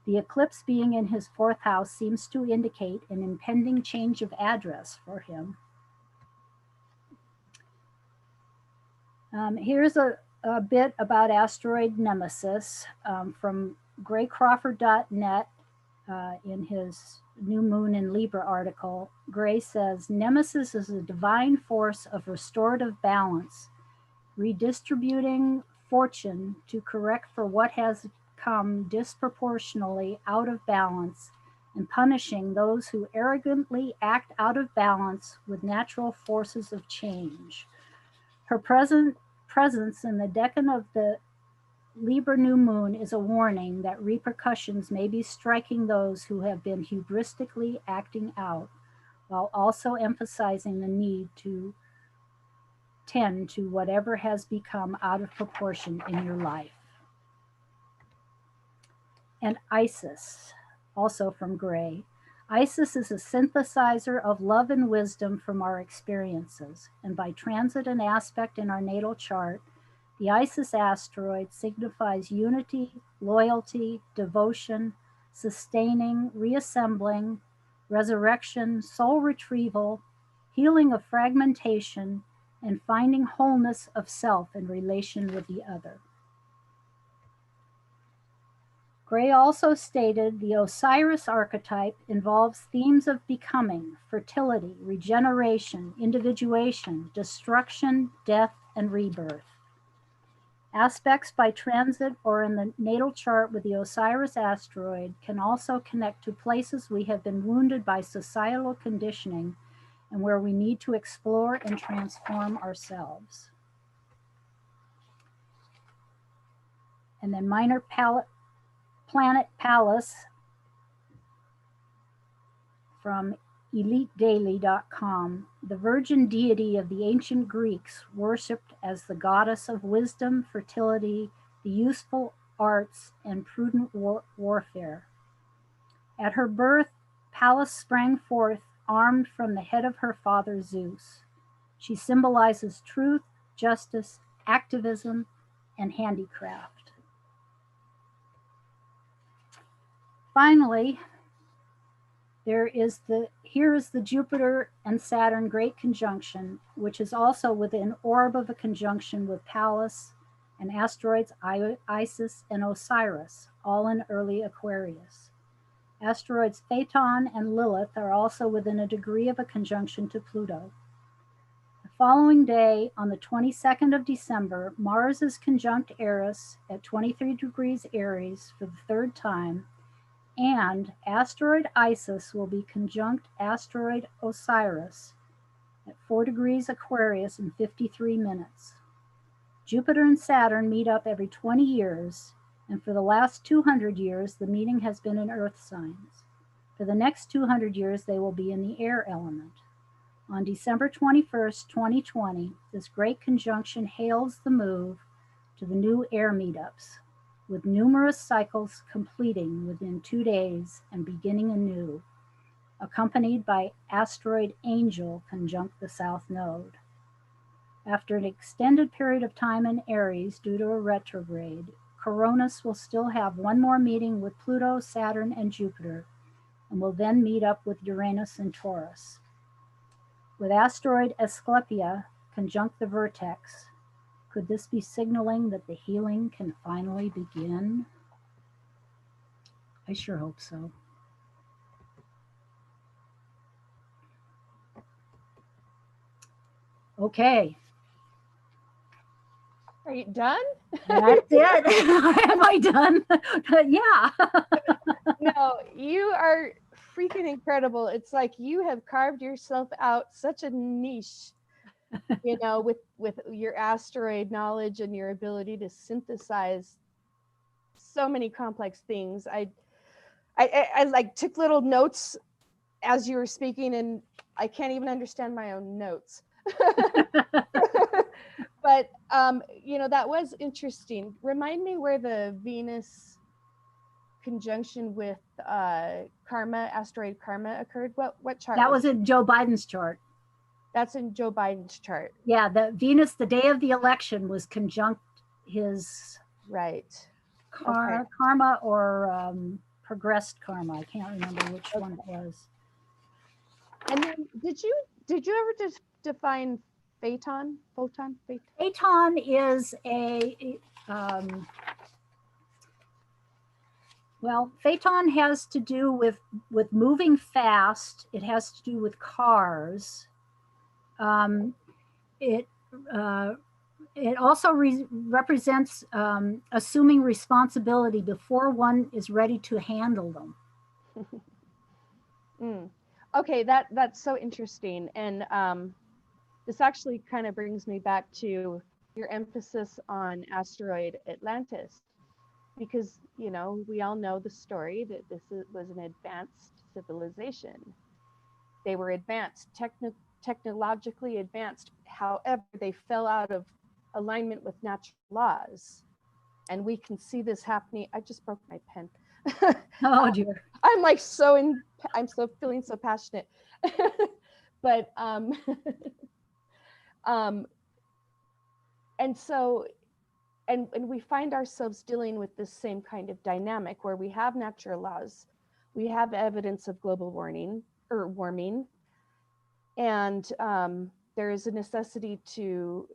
The eclipse being in his 4th house seems to indicate an impending change of address for him. Here's a bit about asteroid Nemesis from graycrawford.net in his New Moon in Libra article. Gray says, Nemesis is a divine force of restorative balance, redistributing fortune to correct for what has come disproportionately out of balance and punishing those who arrogantly act out of balance with natural forces of change. Her presence in the decan of the Libra new moon is a warning that repercussions may be striking those who have been hubristically acting out, while also emphasizing the need to tend to whatever has become out of proportion in your life. And Isis, also from Gray. Isis is a synthesizer of love and wisdom from our experiences, and by transit and aspect in our natal chart, the Isis asteroid signifies unity, loyalty, devotion, sustaining, reassembling, resurrection, soul retrieval, healing of fragmentation, and finding wholeness of self in relation with the other. Gray also stated the Osiris archetype involves themes of becoming, fertility, regeneration, individuation, destruction, death, and rebirth. Aspects by transit or in the natal chart with the Osiris asteroid can also connect to places we have been wounded by societal conditioning and where we need to explore and transform ourselves. And then minor Planet Palace from elitedaily.com. The virgin deity of the ancient Greeks, worshipped as the goddess of wisdom, fertility, the useful arts, and prudent warfare. At her birth, Pallas sprang forth, armed from the head of her father Zeus. She symbolizes truth, justice, activism, and handicraft. Finally, here is the Jupiter and Saturn great conjunction, which is also within orb of a conjunction with Pallas and asteroids Isis and Osiris, all in early Aquarius. Asteroids Phaeton and Lilith are also within a degree of a conjunction to Pluto. The following day, on the 22nd of December, Mars is conjunct Eris at 23 degrees Aries for the third time, and asteroid Isis will be conjunct asteroid Osiris at 4 degrees Aquarius in 53 minutes. Jupiter and Saturn meet up every 20 years, and for the last 200 years, the meeting has been in Earth signs. For the next 200 years, they will be in the air element. On December 21st, 2020, this great conjunction hails the move to the new air meetups, with numerous cycles completing within 2 days and beginning anew, accompanied by asteroid Angel conjunct the South Node. After an extended period of time in Aries due to a retrograde, Coronis will still have one more meeting with Pluto, Saturn, and Jupiter and will then meet up with Uranus and Taurus. With asteroid Asclepia conjunct the vertex, could this be signaling that the healing can finally begin? I sure hope so. Okay, Are you done? that's it. Am I done? Yeah. No, you are freaking incredible. It's like you have carved yourself out such a niche, you know, with your asteroid knowledge and your ability to synthesize so many complex things. I like took little notes as you were speaking, and I can't even understand my own notes. But you know, that was interesting. Remind me where the Venus conjunction with Karma, asteroid Karma occurred. What chart? That was in Joe Biden's chart. That's in Joe Biden's chart. Yeah, the Venus, the day of the election, was conjunct his Right. karma or progressed karma. I can't remember which one it was. And then did you ever just define phaeton? Photon? Phaeton is well, phaeton has to do with moving fast. It has to do with cars. It also represents assuming responsibility before one is ready to handle them. Okay, that's so interesting. And this actually kind of brings me back to your emphasis on asteroid Atlantis, because, you know, we all know the story that was an advanced civilization. They were advanced, technologically advanced. However, they fell out of alignment with natural laws. And we can see this happening. I just broke my pen. Oh dear. I'm like I'm so feeling so passionate. But and so and we find ourselves dealing with this same kind of dynamic where we have natural laws, we have evidence of global warming, and there is a necessity to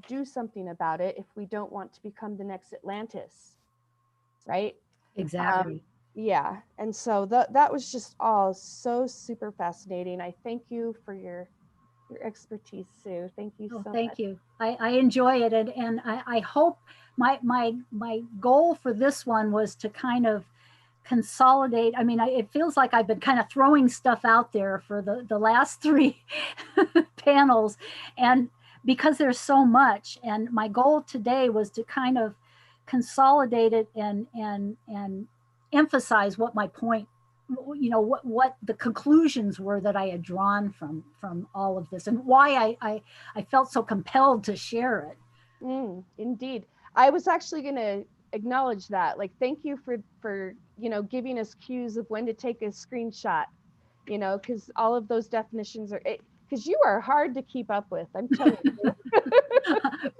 do something about it if we don't want to become the next Atlantis, right? Exactly. Yeah, and so that was just all so super fascinating. I thank you for your expertise, Sue. Thank you so much. Thank you. I enjoy it, and I hope my goal for this one was to kind of consolidate. I mean, it feels like I've been kind of throwing stuff out there for the last three panels, and because there's so much, and my goal today was to kind of consolidate it and emphasize what my point, you know, what the conclusions were that I had drawn from all of this, and why I felt so compelled to share it. Indeed. I was actually going to acknowledge that. Like, thank you for you know, giving us cues of when to take a screenshot, you know, because all of those definitions are, because you are hard to keep up with. I'm telling you.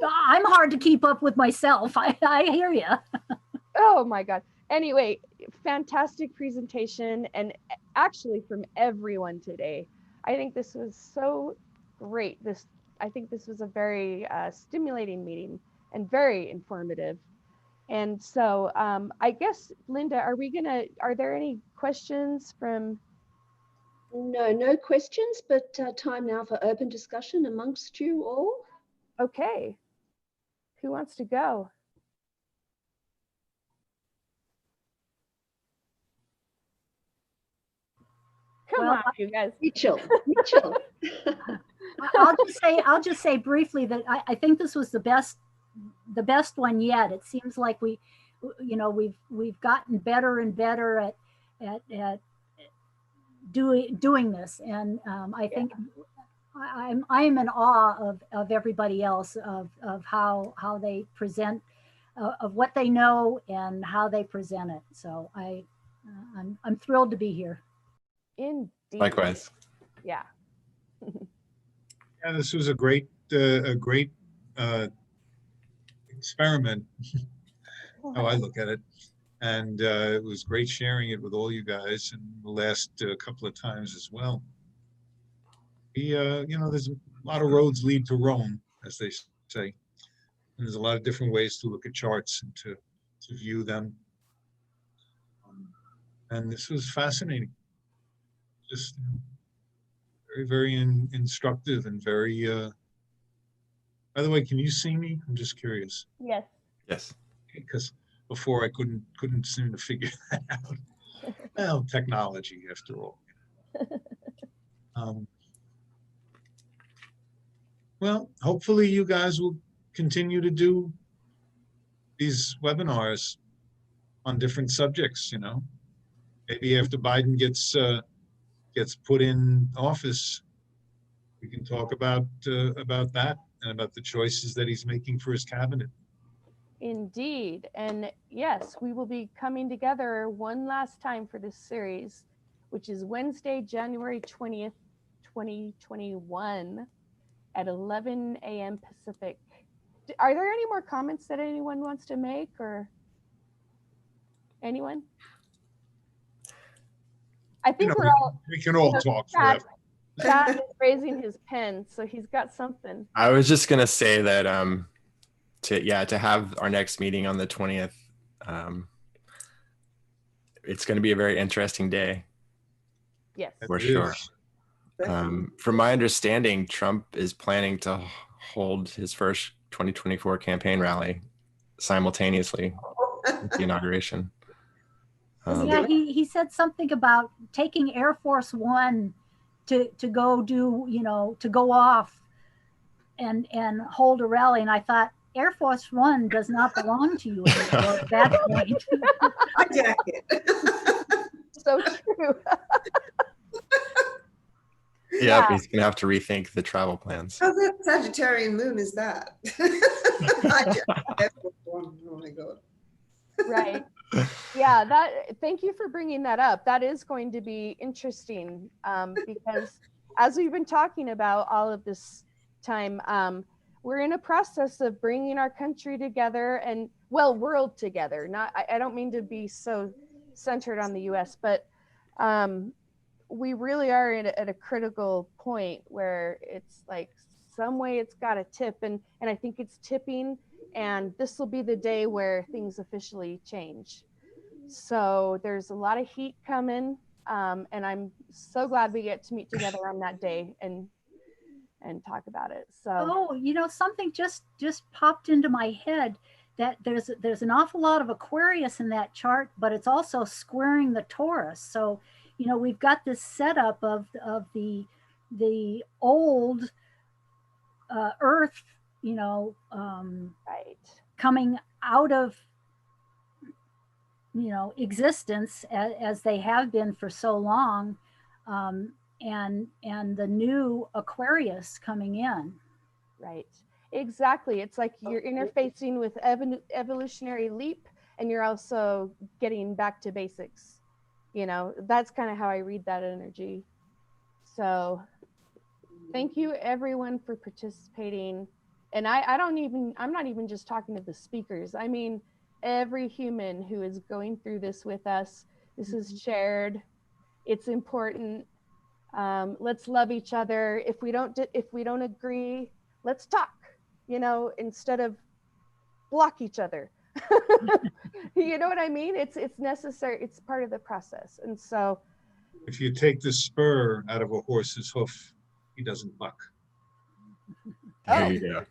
I'm hard to keep up with myself. I hear you. Oh my God. Anyway, fantastic presentation, and actually from everyone today. I think this was so great. I think this was a very stimulating meeting and very informative. And so I guess, Linda, are there any questions from? No questions, but time now for open discussion amongst you all. Okay. Who wants to go? Come on, you guys. Mitchell. I'll just say briefly that I think this was the best one yet. It seems like we've gotten better and better at doing this, and I think I'm in awe of everybody else, of how they present, of what they know and how they present it. So I'm thrilled to be here. Indeed. Likewise. Yeah. Yeah, this was a great experiment. How I look at it. And it was great sharing it with all you guys, and the last couple of times as well. There's a lot of roads lead to Rome, as they say. And there's a lot of different ways to look at charts and to view them. And this was fascinating. Just very, very instructive and very, by the way, can you see me? I'm just curious. Yes. Yes. Because before I couldn't seem to figure that out. Well, technology after all. Well, hopefully you guys will continue to do these webinars on different subjects, Maybe after Biden gets put in office, we can talk about that and about the choices that he's making for his cabinet. Indeed. And yes, we will be coming together one last time for this series, which is Wednesday, January 20th, 2021 at 11 a.m. Pacific. Are there any more comments that anyone wants to make, or anyone? I think we can all talk Chad, forever. Chad is raising his pen, so he's got something. I was just gonna say that to have our next meeting on the 20th, it's going to be a very interesting day. Yes, for sure. From my understanding, Trump is planning to hold his first 2024 campaign rally simultaneously with the inauguration. Yeah, he said something about taking Air Force One to go do, to go off and hold a rally. And I thought, Air Force One does not belong to you anymore at that point. I get it. So true. Yeah, he's going to have to rethink the travel plans. How that Sagittarian moon is that? Oh my God. Right. Yeah, thank you for bringing that up. That is going to be interesting because as we've been talking about all of this time, we're in a process of bringing our country together and, world together. I don't mean to be so centered on the US, but we really are at a critical point where it's like some way it's got to tip, and I think it's tipping, and this will be the day where things officially change. So there's a lot of heat coming, and I'm so glad we get to meet together on that day and talk about it. So something just popped into my head, that there's an awful lot of Aquarius in that chart, but it's also squaring the Taurus. So we've got this setup of the old Earth, right, coming out of existence as they have been for so long, and the new Aquarius coming in. Right, exactly. It's like you're interfacing with evolutionary leap, and you're also getting back to basics. That's kind of how I read that energy. So thank you everyone for participating. And I'm not even just talking to the speakers. I mean, every human who is going through this with us. This is shared. It's important. Let's love each other. If we don't agree, let's talk, instead of block each other. You know what I mean? It's necessary. It's part of the process. And so if you take the spur out of a horse's hoof, he doesn't buck. There you go.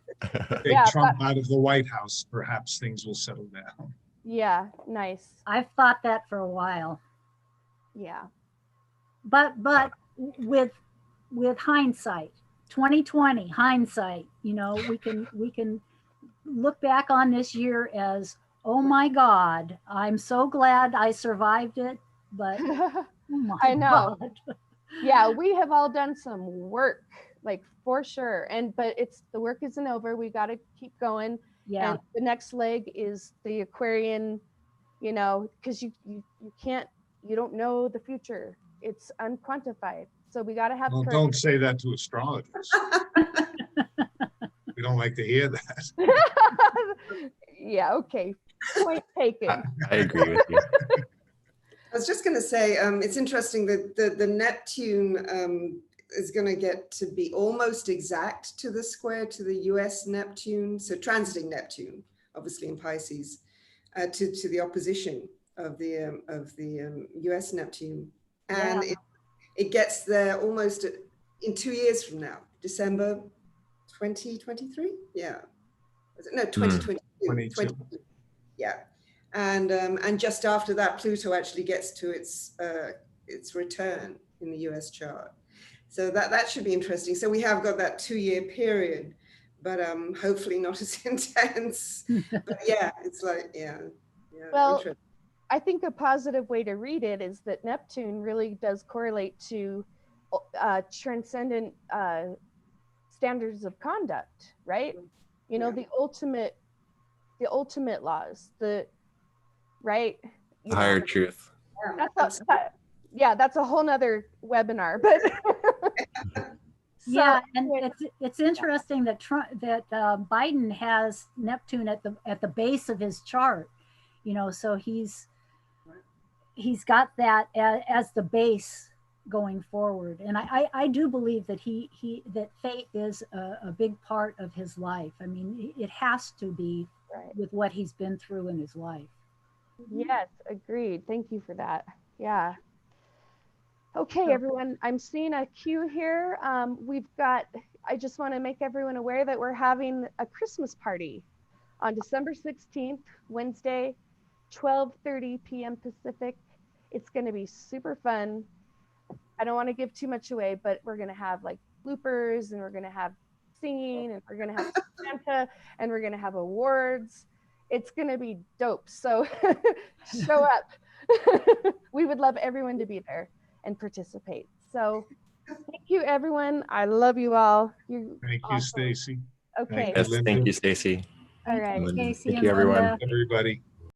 Take Trump out of the White House, perhaps things will settle down. Yeah, nice. I've thought that for a while. Yeah. But with hindsight, 2020 hindsight, we can look back on this year as, oh my God, I'm so glad I survived it. But oh my I know. God. Yeah, we have all done some work, like for sure. But the work isn't over. We got to keep going. Yeah. And the next leg is the Aquarian, because you don't know the future. It's unquantified. So we got to have courage. Don't say that to astrologers. We don't like to hear that. Yeah, okay. Point taken. I agree with you. I was just going to say, it's interesting that the Neptune is going to get to be almost exact to the square to the US Neptune. So transiting Neptune, obviously in Pisces, to the opposition of the US Neptune. And it gets there almost in 2 years from now, December 2023. Yeah. No, 2022. 22. Yeah. And just after that, Pluto actually gets to its return in the US chart. So that should be interesting. So we have got that 2-year period, but hopefully not as intense. But yeah, it's like, yeah. Well, I think a positive way to read it is that Neptune really does correlate to transcendent standards of conduct, right? You know, the ultimate laws, right? You know, Higher truth. that's a whole nother webinar, but yeah, and it's interesting that Biden has Neptune at the base of his chart, you know, so he's got that as the base going forward, and I do believe that that faith is a big part of his life. I mean, it has to be with what he's been through in his life. Yes, agreed. Thank you for that. Yeah. Okay, everyone, I'm seeing a cue here. I just want to make everyone aware that we're having a Christmas party on December 16th, Wednesday, 12:30 p.m. Pacific. It's going to be super fun. I don't want to give too much away, but we're going to have like bloopers, and we're going to have singing, and we're going to have Santa, and we're going to have awards. It's going to be dope. So show up. We would love everyone to be there and participate. So thank you, everyone. I love you all. Thank you, Stacie. Okay. Yes, thank you, Stacie. All right. Stacie Thank and you, everyone. Linda. Everybody.